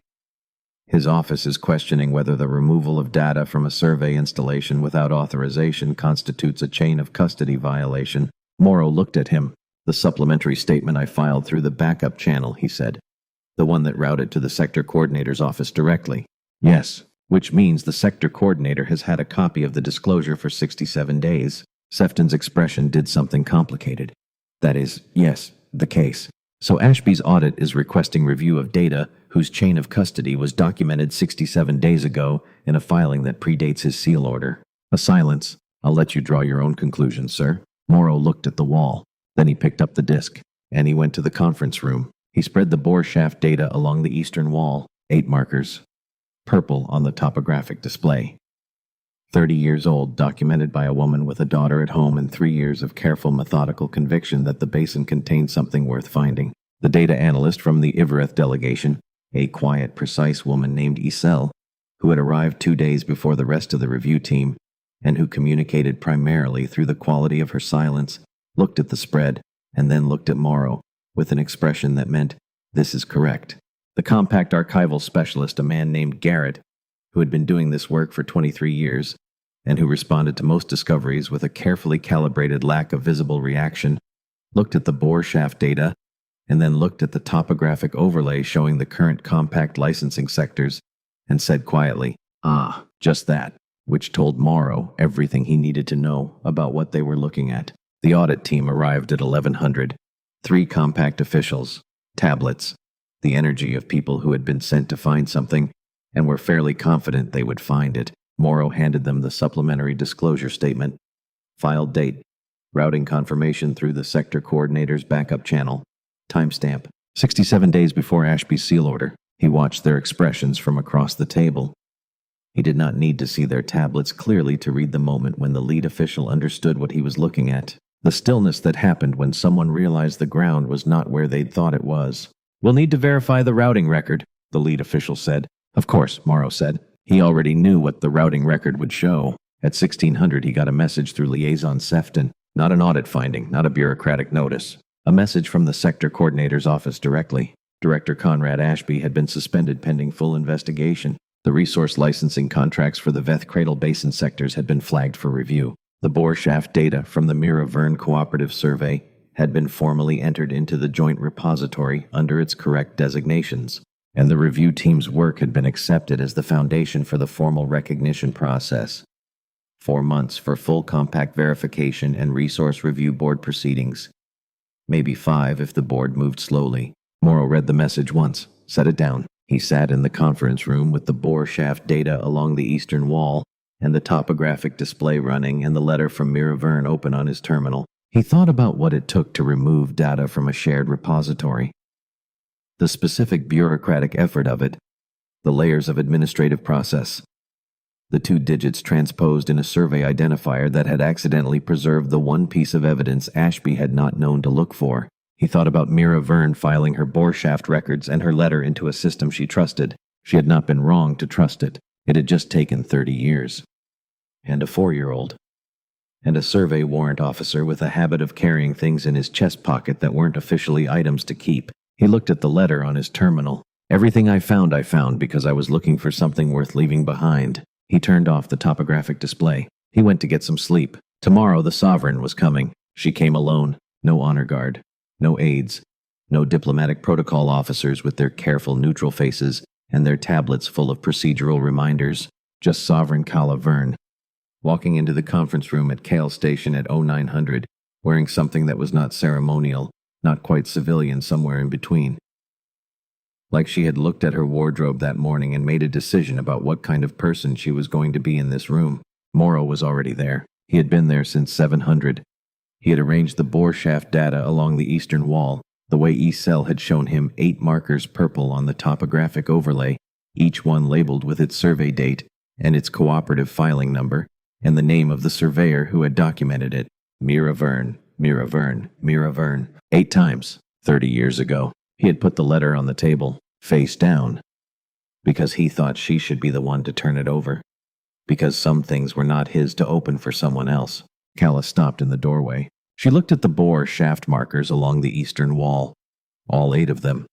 His office is questioning whether the removal of data from a survey installation without authorization constitutes a chain of custody violation. Morrow looked at him. The supplementary statement I filed through the backup channel, he said. The one that routed to the sector coordinator's office directly. Yes, which means the sector coordinator has had a copy of the disclosure for 67 days. Sefton's expression did something complicated. That is, yes, the case. So Ashby's audit is requesting review of data whose chain of custody was documented 67 days ago in a filing that predates his seal order. A silence. I'll let you draw your own conclusions, sir. Morrow looked at the wall. Then he picked up the disk, and he went to the conference room. He spread the bore shaft data along the eastern wall. 8 markers. Purple on the topographic display. 30 years old, documented by a woman with a daughter at home and 3 years of careful, methodical conviction that the basin contained something worth finding. The data analyst from the Ivereth delegation, a quiet, precise woman named Isel, who had arrived 2 days before the rest of the review team, and who communicated primarily through the quality of her silence, looked at the spread, and then looked at Morrow, with an expression that meant, "This is correct." The compact archival specialist, a man named Garrett, who had been doing this work for 23 years, and who responded to most discoveries with a carefully calibrated lack of visible reaction, looked at the bore shaft data, and then looked at the topographic overlay showing the current compact licensing sectors, and said quietly, "Ah, just that," which told Morrow everything he needed to know about what they were looking at. The audit team arrived at 1100. 3 compact officials, tablets, the energy of people who had been sent to find something, and were fairly confident they would find it. Morrow handed them the supplementary disclosure statement. Filed date. Routing confirmation through the sector coordinator's backup channel. Timestamp. 67 days before Ashby's seal order. He watched their expressions from across the table. He did not need to see their tablets clearly to read the moment when the lead official understood what he was looking at. The stillness that happened when someone realized the ground was not where they'd thought it was. "We'll need to verify the routing record," the lead official said. "Of course," Morrow said. He already knew what the routing record would show. At 1600 he got a message through Liaison Sefton. Not an audit finding, not a bureaucratic notice. A message from the sector coordinator's office directly. Director Conrad Ashby had been suspended pending full investigation. The resource licensing contracts for the Veth Cradle Basin sectors had been flagged for review. The bore shaft data from the Mira Verne Cooperative Survey had been formally entered into the joint repository under its correct designations, and the review team's work had been accepted as the foundation for the formal recognition process. 4 months for full compact verification and resource review board proceedings. Maybe 5 if the board moved slowly. Morrow read the message once, set it down. He sat in the conference room with the bore shaft data along the eastern wall and the topographic display running and the letter from Mira Verne open on his terminal. He thought about what it took to remove data from a shared repository. The specific bureaucratic effort of it, the layers of administrative process, the 2 digits transposed in a survey identifier that had accidentally preserved the one piece of evidence Ashby had not known to look for. He thought about Mira Verne filing her bore shaft records and her letter into a system she trusted. She had not been wrong to trust it. It had just taken 30 years. And a 4-year-old. and a survey warrant officer with a habit of carrying things in his chest pocket that weren't officially items to keep. He looked at the letter on his terminal. Everything I found because I was looking for something worth leaving behind. He turned off the topographic display. He went to get some sleep. Tomorrow the Sovereign was coming. She came alone. No honor guard. No aides. No diplomatic protocol officers with their careful neutral faces and their tablets full of procedural reminders. Just Sovereign Kala Verne, walking into the conference room at Kale Station at 0900, wearing something that was not ceremonial, not quite civilian, somewhere in between. Like she had looked at her wardrobe that morning and made a decision about what kind of person she was going to be in this room. Morrow was already there. He had been there since 700. He had arranged the bore shaft data along the eastern wall, the way E-Cell had shown him 8 markers purple on the topographic overlay, each one labeled with its survey date and its cooperative filing number, and the name of the surveyor who had documented it. Mira Verne, Mira Verne, Mira Verne. 8 times, 30 years ago. He had put the letter on the table, face down, because he thought she should be the one to turn it over. Because some things were not his to open for someone else. Kala stopped in the doorway. She looked at the bore shaft markers along the eastern wall. All 8 of them.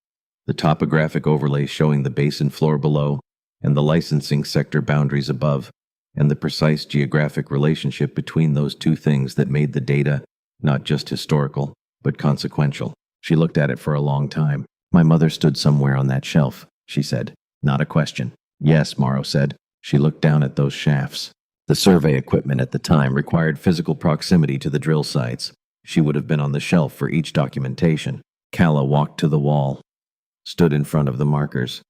The topographic overlay showing the basin floor below, and the licensing sector boundaries above, and the precise geographic relationship between those 2 things that made the data not just historical, but consequential. She looked at it for a long time. My mother stood somewhere on that shelf, she said. Not a question. Yes, Morrow said. She looked down at those shafts. The survey equipment at the time required physical proximity to the drill sites. She would have been on the shelf for each documentation. Kala walked to the wall, stood in front of the markers,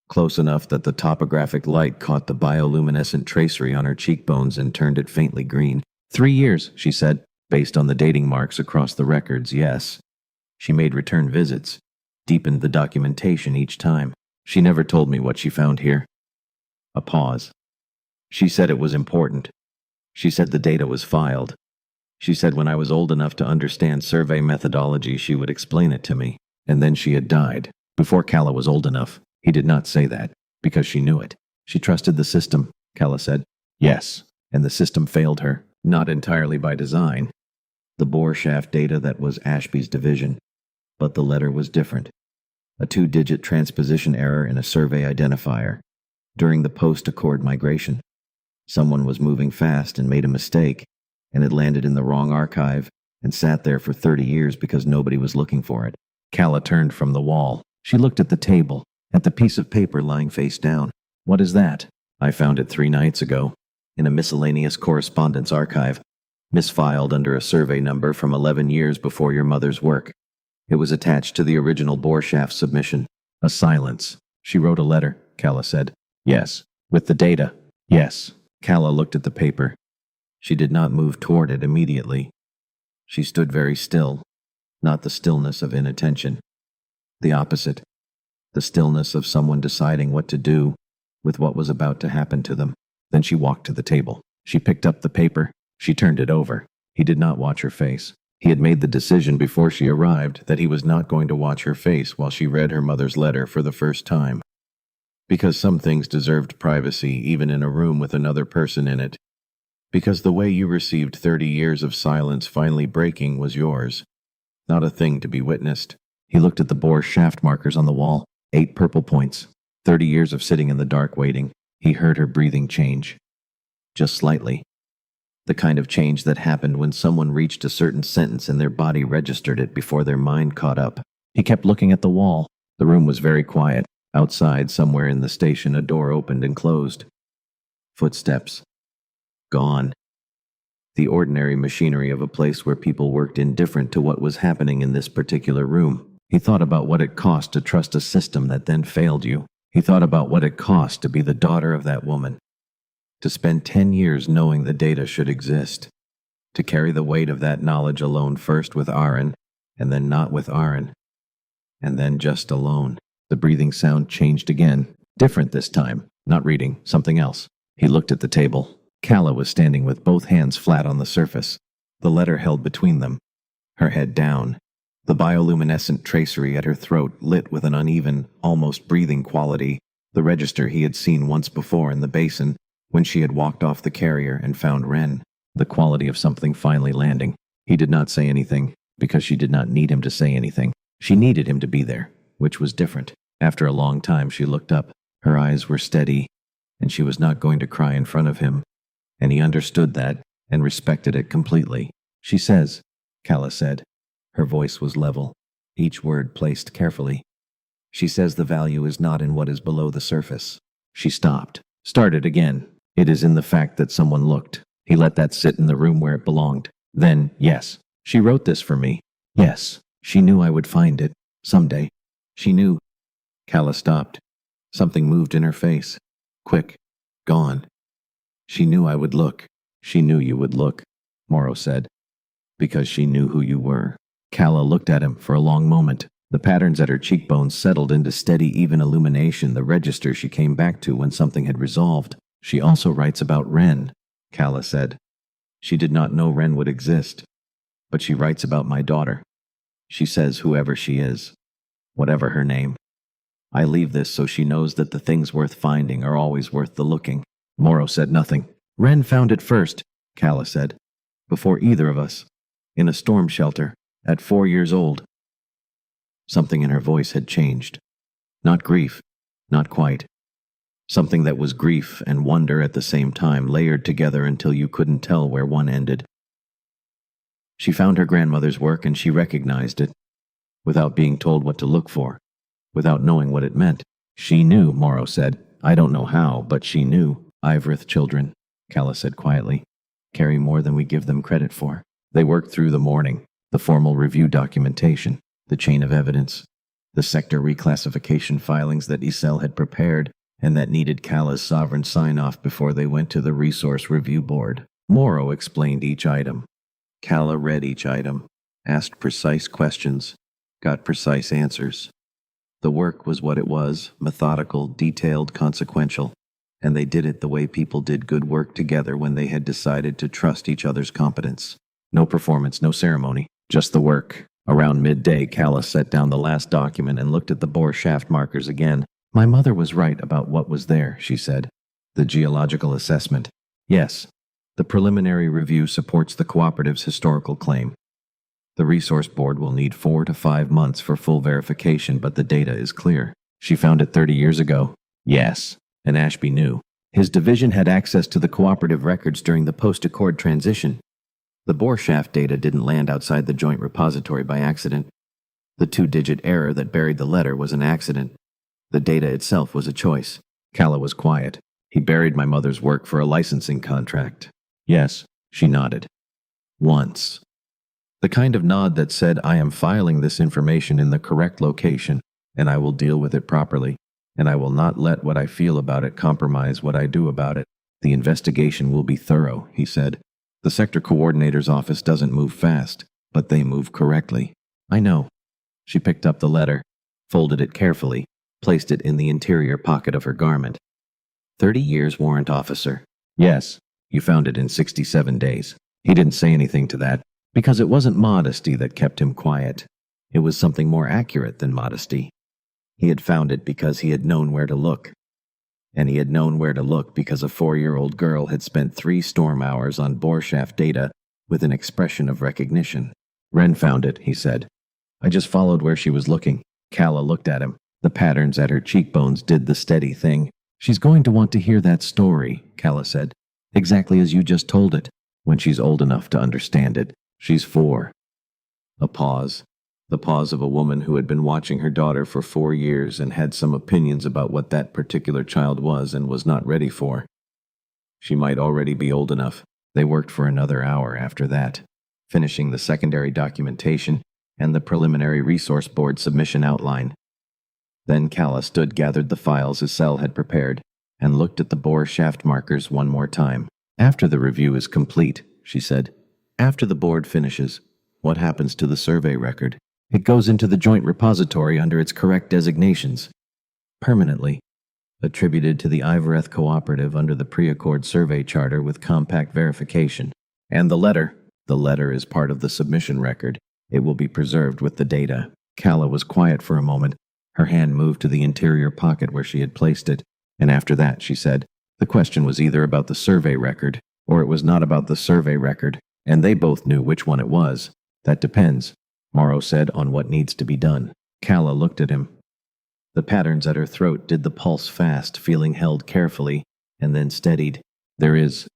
close enough that the topographic light caught the bioluminescent tracery on her cheekbones and turned it faintly green. 3 years, she said, based on the dating marks across the records, yes. She made return visits, deepened the documentation each time. She never told me what she found here. A pause. She said it was important. She said the data was filed. She said when I was old enough to understand survey methodology, she would explain it to me. And then she had died. Before Kala was old enough. He did not say that, because she knew it. She trusted the system, Kala said. Yes, and the system failed her. Not entirely by design. The bore shaft data, that was Ashby's division. But the letter was different. A 2-digit transposition error in a survey identifier. During the post-accord migration. Someone was moving fast and made a mistake, and it landed in the wrong archive and sat there for 30 years because nobody was looking for it. Kala turned from the wall. She looked at the table, at the piece of paper lying face down. What is that? I found it 3 nights ago, in a miscellaneous correspondence archive, misfiled under a survey number from 11 years before your mother's work. It was attached to the original bore shaft submission. A silence. She wrote a letter, Kala said. Yes. With the data. Yes. Kala looked at the paper. She did not move toward it immediately. She stood very still, not the stillness of inattention. The opposite. The stillness of someone deciding what to do with what was about to happen to them. Then she walked to the table. She picked up the paper. She turned it over. He did not watch her face. He had made the decision before she arrived that he was not going to watch her face while she read her mother's letter for the first time. Because some things deserved privacy even in a room with another person in it. Because the way you received 30 years of silence finally breaking was yours, not a thing to be witnessed. He looked at the bore shaft markers on the wall. 8 purple points. 30 years of sitting in the dark waiting. He heard her breathing change. Just slightly. The kind of change that happened when someone reached a certain sentence and their body registered it before their mind caught up. He kept looking at the wall. The room was very quiet. Outside, somewhere in the station, a door opened and closed. Footsteps. Gone. The ordinary machinery of a place where people worked indifferent to what was happening in this particular room. He thought about what it cost to trust a system that then failed you. He thought about what it cost to be the daughter of that woman. To spend 10 years knowing the data should exist. To carry the weight of that knowledge alone, first with Aaron, and then not with Aaron. And then just alone. The breathing sound changed again. Different this time. Not reading, something else. He looked at the table. Kala was standing with both hands flat on the surface. The letter held between them. Her head down. The bioluminescent tracery at her throat lit with an uneven, almost breathing quality. The register he had seen once before in the basin, when she had walked off the carrier and found Ren. the quality of something finally landing. He did not say anything, because she did not need him to say anything. She needed him to be there, which was different. After a long time, she looked up. Her eyes were steady, and she was not going to cry in front of him. And he understood that, and respected it completely. She says, Kala said. Her voice was level, each word placed carefully. She says the value is not in what is below the surface. She stopped, started again. It is in the fact that someone looked. He let that sit in the room where it belonged. Then, yes, she wrote this for me. Yes, she knew I would find it, someday. She knew. Kala stopped. Something moved in her face. Quick. Gone. She knew I would look. She knew you would look, Morrow said. Because she knew who you were. Kala looked at him for a long moment. The patterns at her cheekbones settled into steady, even illumination, the register she came back to when something had resolved. She also writes about Ren, Kala said. She did not know Ren would exist. But she writes about my daughter. She says whoever she is, whatever her name. I leave this so she knows that the things worth finding are always worth the looking. Morrow said nothing. Ren found it first, Kala said. Before either of us. In a storm shelter, at 4 years old. Something in her voice had changed. Not grief, not quite. Something that was grief and wonder at the same time, layered together until you couldn't tell where one ended. She found her grandmother's work and she recognized it, without being told what to look for, without knowing what it meant. She knew, Morrow said. I don't know how, but she knew. Ivorith children, Kala said quietly, carry more than we give them credit for. They worked through the morning, the formal review documentation, the chain of evidence, the sector reclassification filings that Isel had prepared and that needed Kala's sovereign sign-off before they went to the Resource Review Board. Morrow explained each item. Kala read each item, asked precise questions, got precise answers. The work was what it was, methodical, detailed, consequential, and they did it the way people did good work together when they had decided to trust each other's competence. No performance, no ceremony, just the work. Around midday, Kala set down the last document and looked at the bore shaft markers again. My mother was right about what was there, she said. The geological assessment. Yes. The preliminary review supports the cooperative's historical claim. The resource board will need 4 to 5 months for full verification, but the data is clear. She found it 30 years ago. Yes. And Ashby knew. His division had access to the cooperative records during the post-accord transition. The bore shaft data didn't land outside the joint repository by accident. The 2-digit error that buried the letter was an accident. The data itself was a choice. Kala was quiet. He buried my mother's work for a licensing contract. Yes, she nodded. Once. The kind of nod that said, I am filing this information in the correct location, and I will deal with it properly, and I will not let what I feel about it compromise what I do about it. The investigation will be thorough, he said. The sector coordinator's office doesn't move fast, but they move correctly. I know. She picked up the letter, folded it carefully, placed it in the interior pocket of her garment. 30 years warrant officer. Yes, you found it in 67 days. He didn't say anything to that, because it wasn't modesty that kept him quiet. It was something more accurate than modesty. He had found it because he had known where to look. And he had known where to look because a 4-year-old girl had spent 3 storm hours on bore shaft data with an expression of recognition. Ren found it, he said. I just followed where she was looking. Kala looked at him. The patterns at her cheekbones did the steady thing. She's going to want to hear that story, Kala said. Exactly as you just told it, when she's old enough to understand it. She's 4. A pause. The pause of a woman who had been watching her daughter for 4 years and had some opinions about what that particular child was and was not ready for. She might already be old enough. They worked for another hour after that, finishing the secondary documentation and the preliminary resource board submission outline. Then Kala gathered the files Isel had prepared, and looked at the bore shaft markers one more time. After the review is complete, she said. After the board finishes, what happens to the survey record? It goes into the joint repository under its correct designations. Permanently. Attributed to the Ivoreth Cooperative under the pre-accord survey charter with compact verification. And the letter is part of the submission record. It will be preserved with the data. Kala was quiet for a moment. Her hand moved to the interior pocket where she had placed it, and after that, she said, the question was either about the survey record or it was not about the survey record, and they both knew which one it was. That depends, Morrow said, on what needs to be done. Calla looked at him. The patterns at her throat did the pulse fast, feeling held carefully, and then steadied. There is,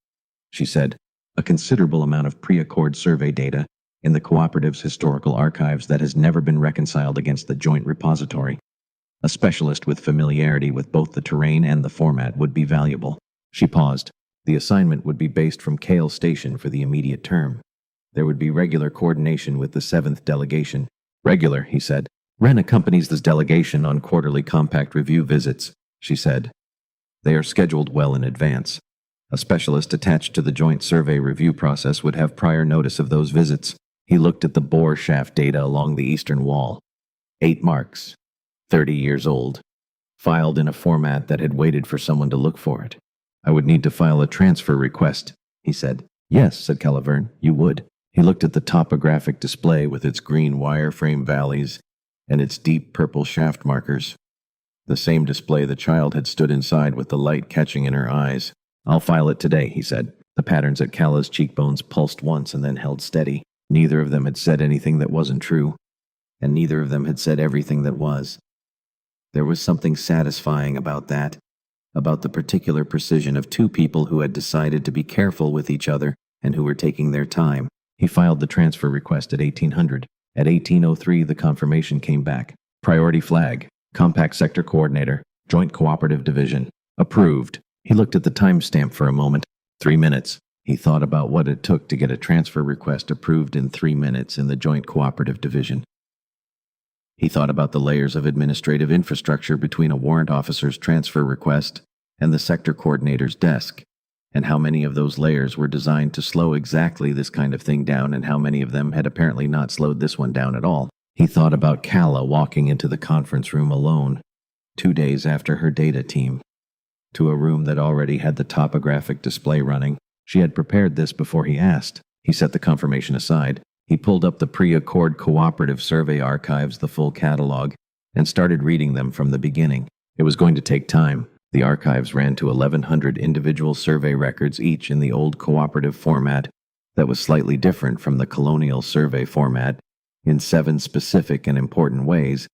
she said, a considerable amount of pre-accord survey data in the Cooperative's historical archives that has never been reconciled against the joint repository. A specialist with familiarity with both the terrain and the format would be valuable. She paused. The assignment would be based from Kale Station for the immediate term. There would be regular coordination with the 7th delegation. Regular, he said. Wren accompanies this delegation on quarterly compact review visits, she said. They are scheduled well in advance. A specialist attached to the joint survey review process would have prior notice of those visits. He looked at the bore shaft data along the eastern wall. 8 marks. 30 years old. Filed in a format that had waited for someone to look for it. I would need to file a transfer request, he said. Yes, said Calaverne, you would. He looked at the topographic display with its green wireframe valleys and its deep purple shaft markers. The same display the child had stood inside with the light catching in her eyes. I'll file it today, he said. The patterns at Calla's cheekbones pulsed once and then held steady. Neither of them had said anything that wasn't true, and neither of them had said everything that was. There was something satisfying about that, about the particular precision of 2 people who had decided to be careful with each other and who were taking their time. He filed the transfer request at 1800. At 1803, the confirmation came back. Priority flag. Compact Sector Coordinator. Joint Cooperative Division. Approved. He looked at the timestamp for a moment. 3 minutes. He thought about what it took to get a transfer request approved in 3 minutes in the Joint Cooperative Division. He thought about the layers of administrative infrastructure between a warrant officer's transfer request and the sector coordinator's desk, and how many of those layers were designed to slow exactly this kind of thing down and how many of them had apparently not slowed this one down at all. He thought about Calla walking into the conference room alone, 2 days after her data team, to a room that already had the topographic display running. She had prepared this before he asked. He set the confirmation aside. He pulled up the pre-accord cooperative survey archives, the full catalog, and started reading them from the beginning. It was going to take time. The archives ran to 1,100 individual survey records, each in the old cooperative format that was slightly different from the colonial survey format in 7 specific and important ways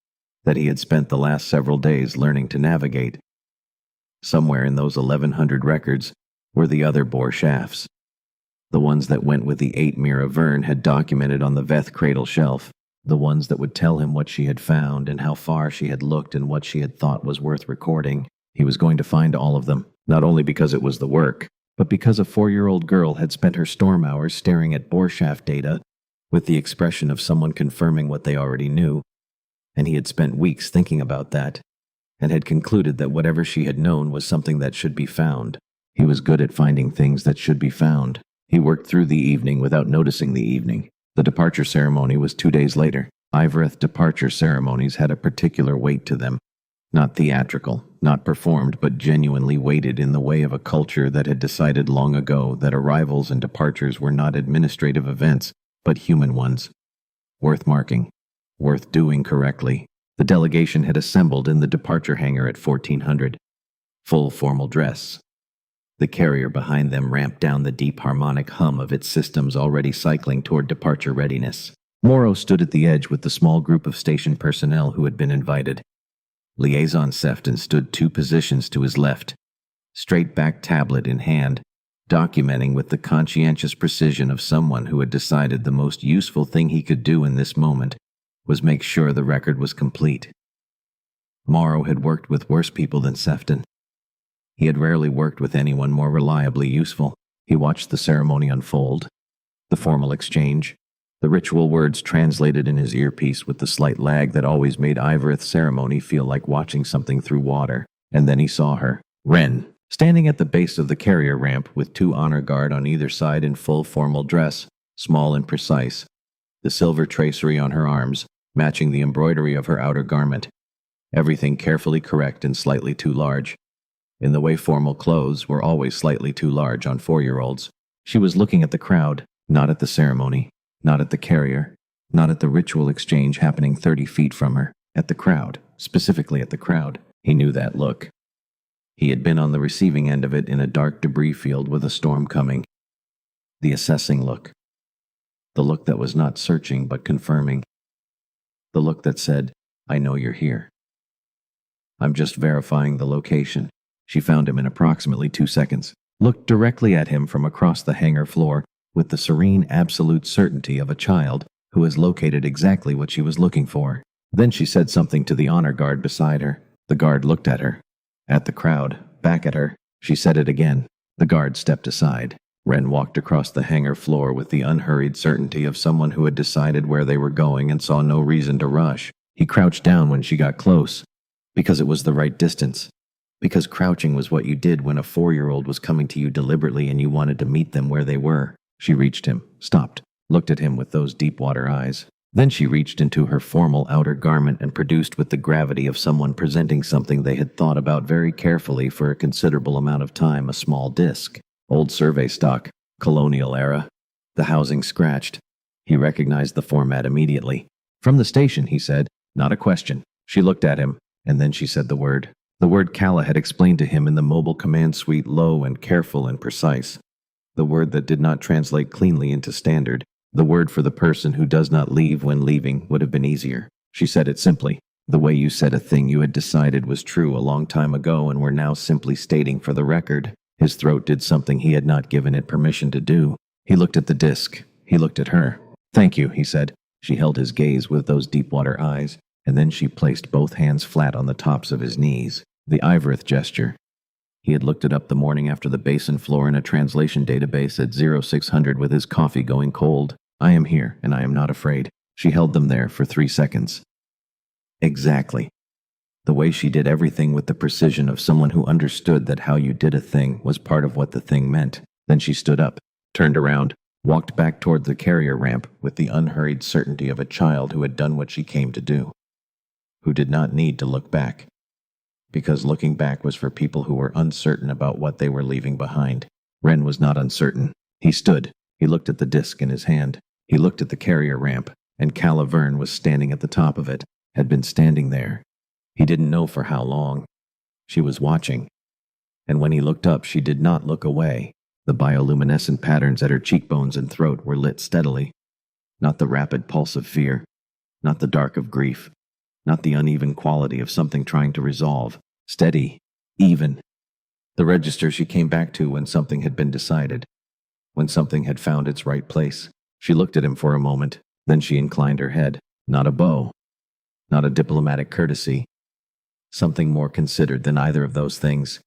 that he had spent the last several days learning to navigate. Somewhere in those 1,100 records were the other bore shafts. The ones that went with the 8 Mira Verne had documented on the Veth cradle shelf, the ones that would tell him what she had found and how far she had looked and what she had thought was worth recording. He was going to find all of them, not only because it was the work, but because a 4-year-old girl had spent her storm hours staring at bore shaft data with the expression of someone confirming what they already knew, and he had spent weeks thinking about that, and had concluded that whatever she had known was something that should be found. He was good at finding things that should be found. He worked through the evening without noticing the evening. The departure ceremony was 2 days later. Ivereth departure ceremonies had a particular weight to them. Not theatrical, not performed, but genuinely weighted in the way of a culture that had decided long ago that arrivals and departures were not administrative events, but human ones. Worth marking. Worth doing correctly. The delegation had assembled in the departure hangar at 1400. Full formal dress. The carrier behind them ramped down the deep harmonic hum of its systems already cycling toward departure readiness. Morrow stood at the edge with the small group of station personnel who had been invited. Liaison Sefton stood 2 positions to his left, straight-back tablet in hand, documenting with the conscientious precision of someone who had decided the most useful thing he could do in this moment was make sure the record was complete. Morrow had worked with worse people than Sefton. He had rarely worked with anyone more reliably useful. He watched the ceremony unfold, the formal exchange, the ritual words translated in his earpiece with the slight lag that always made Ivereth's ceremony feel like watching something through water. And then he saw her, Wren, standing at the base of the carrier ramp with 2 honor guard on either side in full formal dress, small and precise, the silver tracery on her arms, matching the embroidery of her outer garment, everything carefully correct and slightly too large. In the way formal clothes were always slightly too large on 4-year-olds. She was looking at the crowd, not at the ceremony, not at the carrier, not at the ritual exchange happening 30 feet from her, at the crowd, specifically at the crowd. He knew that look. He had been on the receiving end of it in a dark debris field with a storm coming. The assessing look. The look that was not searching but confirming. The look that said, I know you're here. I'm just verifying the location. She found him in approximately 2 seconds, looked directly at him from across the hangar floor with the serene, absolute certainty of a child who has located exactly what she was looking for. Then she said something to the honor guard beside her. The guard looked at her, at the crowd, back at her. She said it again. The guard stepped aside. Ren walked across the hangar floor with the unhurried certainty of someone who had decided where they were going and saw no reason to rush. He crouched down when she got close, because it was the right distance. Because crouching was what you did when a 4-year-old was coming to you deliberately and you wanted to meet them where they were. She reached him, stopped, looked at him with those deep water eyes. Then she reached into her formal outer garment and produced with the gravity of someone presenting something they had thought about very carefully for a considerable amount of time, a small disc. Old survey stock, colonial era. The housing scratched. He recognized the format immediately. From the station, he said, not a question. She looked at him, and then she said the word. The word Kala had explained to him in the mobile command suite, low and careful and precise. The word that did not translate cleanly into standard. The word for the person who does not leave when leaving would have been easier. She said it simply, the way you said a thing you had decided was true a long time ago and were now simply stating for the record. His throat did something he had not given it permission to do. He looked at the disc. He looked at her. Thank you, he said. She held his gaze with those deep water eyes, and then she placed both hands flat on the tops of his knees. The Ivorith gesture. He had looked it up the morning after the basin floor in a translation database at 0600 with his coffee going cold. I am here, and I am not afraid. She held them there for 3 seconds. Exactly. The way she did everything with the precision of someone who understood that how you did a thing was part of what the thing meant. Then she stood up, turned around, walked back toward the carrier ramp with the unhurried certainty of a child who had done what she came to do, who did not need to look back. Because looking back was for people who were uncertain about what they were leaving behind. Ren was not uncertain. He stood. He looked at the disc in his hand. He looked at the carrier ramp, and Kala Vern was standing at the top of it, had been standing there. He didn't know for how long. She was watching. And when he looked up, she did not look away. The bioluminescent patterns at her cheekbones and throat were lit steadily. Not the rapid pulse of fear. Not the dark of grief. Not the uneven quality of something trying to resolve. Steady. Even. The register she came back to when something had been decided. When something had found its right place. She looked at him for a moment. Then she inclined her head. Not a bow. Not a diplomatic courtesy. Something more considered than either of those things.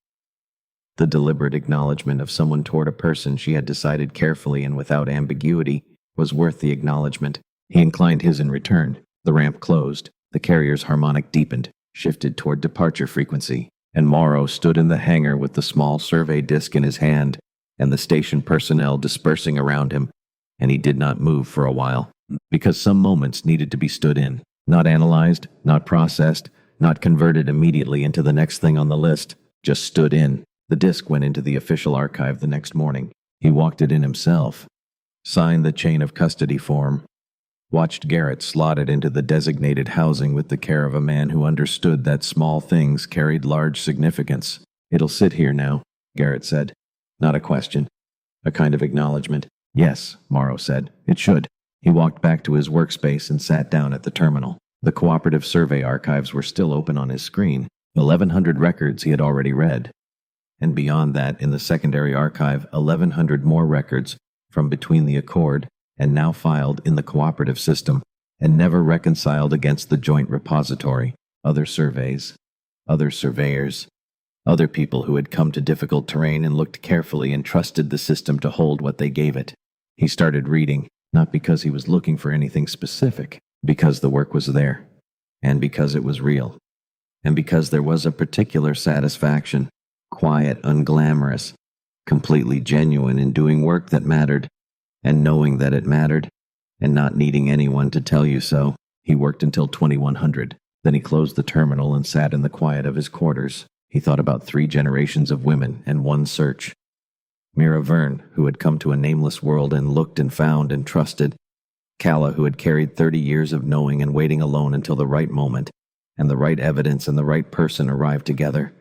The deliberate acknowledgement of someone toward a person she had decided carefully and without ambiguity was worth the acknowledgement. He inclined his in return. The ramp closed. The carrier's harmonic deepened, shifted toward departure frequency, and Morrow stood in the hangar with the small survey disc in his hand, and the station personnel dispersing around him, and he did not move for a while, because some moments needed to be stood in, not analyzed, not processed, not converted immediately into the next thing on the list, just stood in. The disc went into the official archive the next morning. He walked it in himself, signed the chain of custody form, watched Garrett slot it into the designated housing with the care of a man who understood that small things carried large significance. It'll sit here now, Garrett said. Not a question. A kind of acknowledgement. Yes, Morrow said. It should. He walked back to his workspace and sat down at the terminal. The cooperative survey archives were still open on his screen. 1,100 records he had already read. And beyond that, in the secondary archive, 1,100 more records from between the Accord and now filed in the cooperative system, and never reconciled against the joint repository. Other surveys, other surveyors, other people who had come to difficult terrain and looked carefully and trusted the system to hold what they gave it. He started reading, not because he was looking for anything specific, because the work was there, and because it was real, and because there was a particular satisfaction, quiet, unglamorous, completely genuine in doing work that mattered, and knowing that it mattered, and not needing anyone to tell you so. He worked until 2100. Then he closed the terminal and sat in the quiet of his quarters. He thought about 3 generations of women and one search. Mira Vern, who had come to a nameless world and looked and found and trusted. Kala, who had carried 30 years of knowing and waiting alone until the right moment, and the right evidence and the right person arrived together.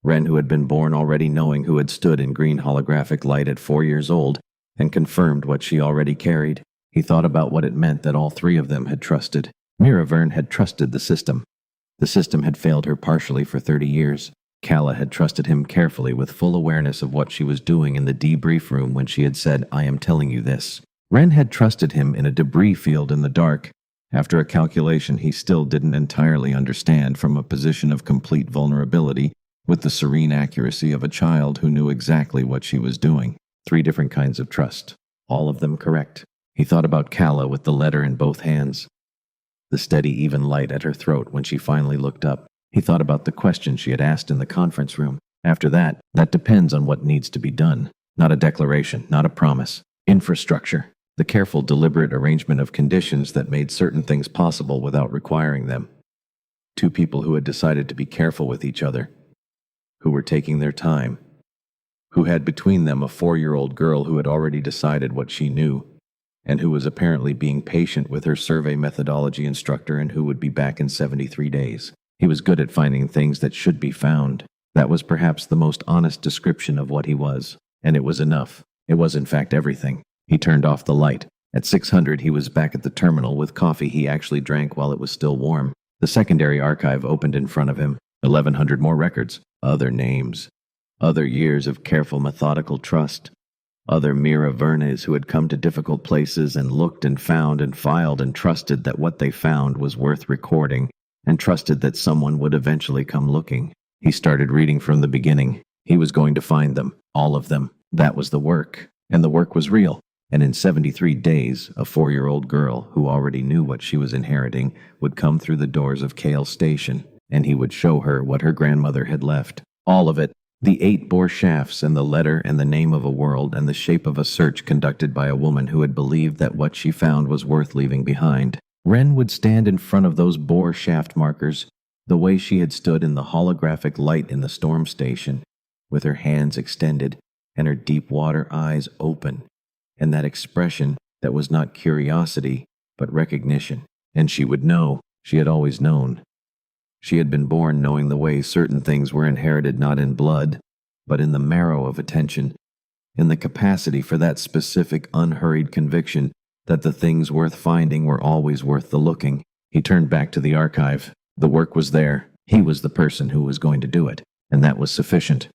Ren, who had been born already knowing, who had stood in green holographic light at 4 years old, and confirmed what she already carried. He thought about what it meant that all three of them had trusted. Mira Verne had trusted the system. The system had failed her partially for 30 years. Calla had trusted him carefully with full awareness of what she was doing in the debrief room when she had said, "I am telling you this." Wren had trusted him in a debris field in the dark. After a calculation he still didn't entirely understand, from a position of complete vulnerability, with the serene accuracy of a child who knew exactly what she was doing. 3 different kinds of trust. All of them correct. He thought about Calla with the letter in both hands. The steady, even light at her throat when she finally looked up. He thought about the question she had asked in the conference room. After that depends on what needs to be done. Not a declaration, not a promise. Infrastructure. The careful, deliberate arrangement of conditions that made certain things possible without requiring them. 2 people who had decided to be careful with each other, who were taking their time, who had between them a 4-year-old girl who had already decided what she knew, and who was apparently being patient with her survey methodology instructor and who would be back in 73 days. He was good at finding things that should be found. That was perhaps the most honest description of what he was, and it was enough. It was in fact everything. He turned off the light. At 600 he was back at the terminal with coffee he actually drank while it was still warm. The secondary archive opened in front of him. 1100 more records. Other names. Other years of careful, methodical trust. Other Mira Vernes who had come to difficult places and looked and found and filed and trusted that what they found was worth recording, and trusted that someone would eventually come looking. He started reading from the beginning. He was going to find them. All of them. That was the work. And the work was real. And in 73 days, a 4-year-old girl who already knew what she was inheriting would come through the doors of Kale Station, and he would show her what her grandmother had left. All of it. The 8 bore shafts and the letter and the name of a world and the shape of a search conducted by a woman who had believed that what she found was worth leaving behind. Wren would stand in front of those bore shaft markers, the way she had stood in the holographic light in the storm station, with her hands extended and her deep water eyes open, and that expression that was not curiosity, but recognition. And she would know. She had always known. She had been born knowing the way certain things were inherited not in blood, but in the marrow of attention, in the capacity for that specific, unhurried conviction that the things worth finding were always worth the looking. He turned back to the archive. The work was there. He was the person who was going to do it, and that was sufficient.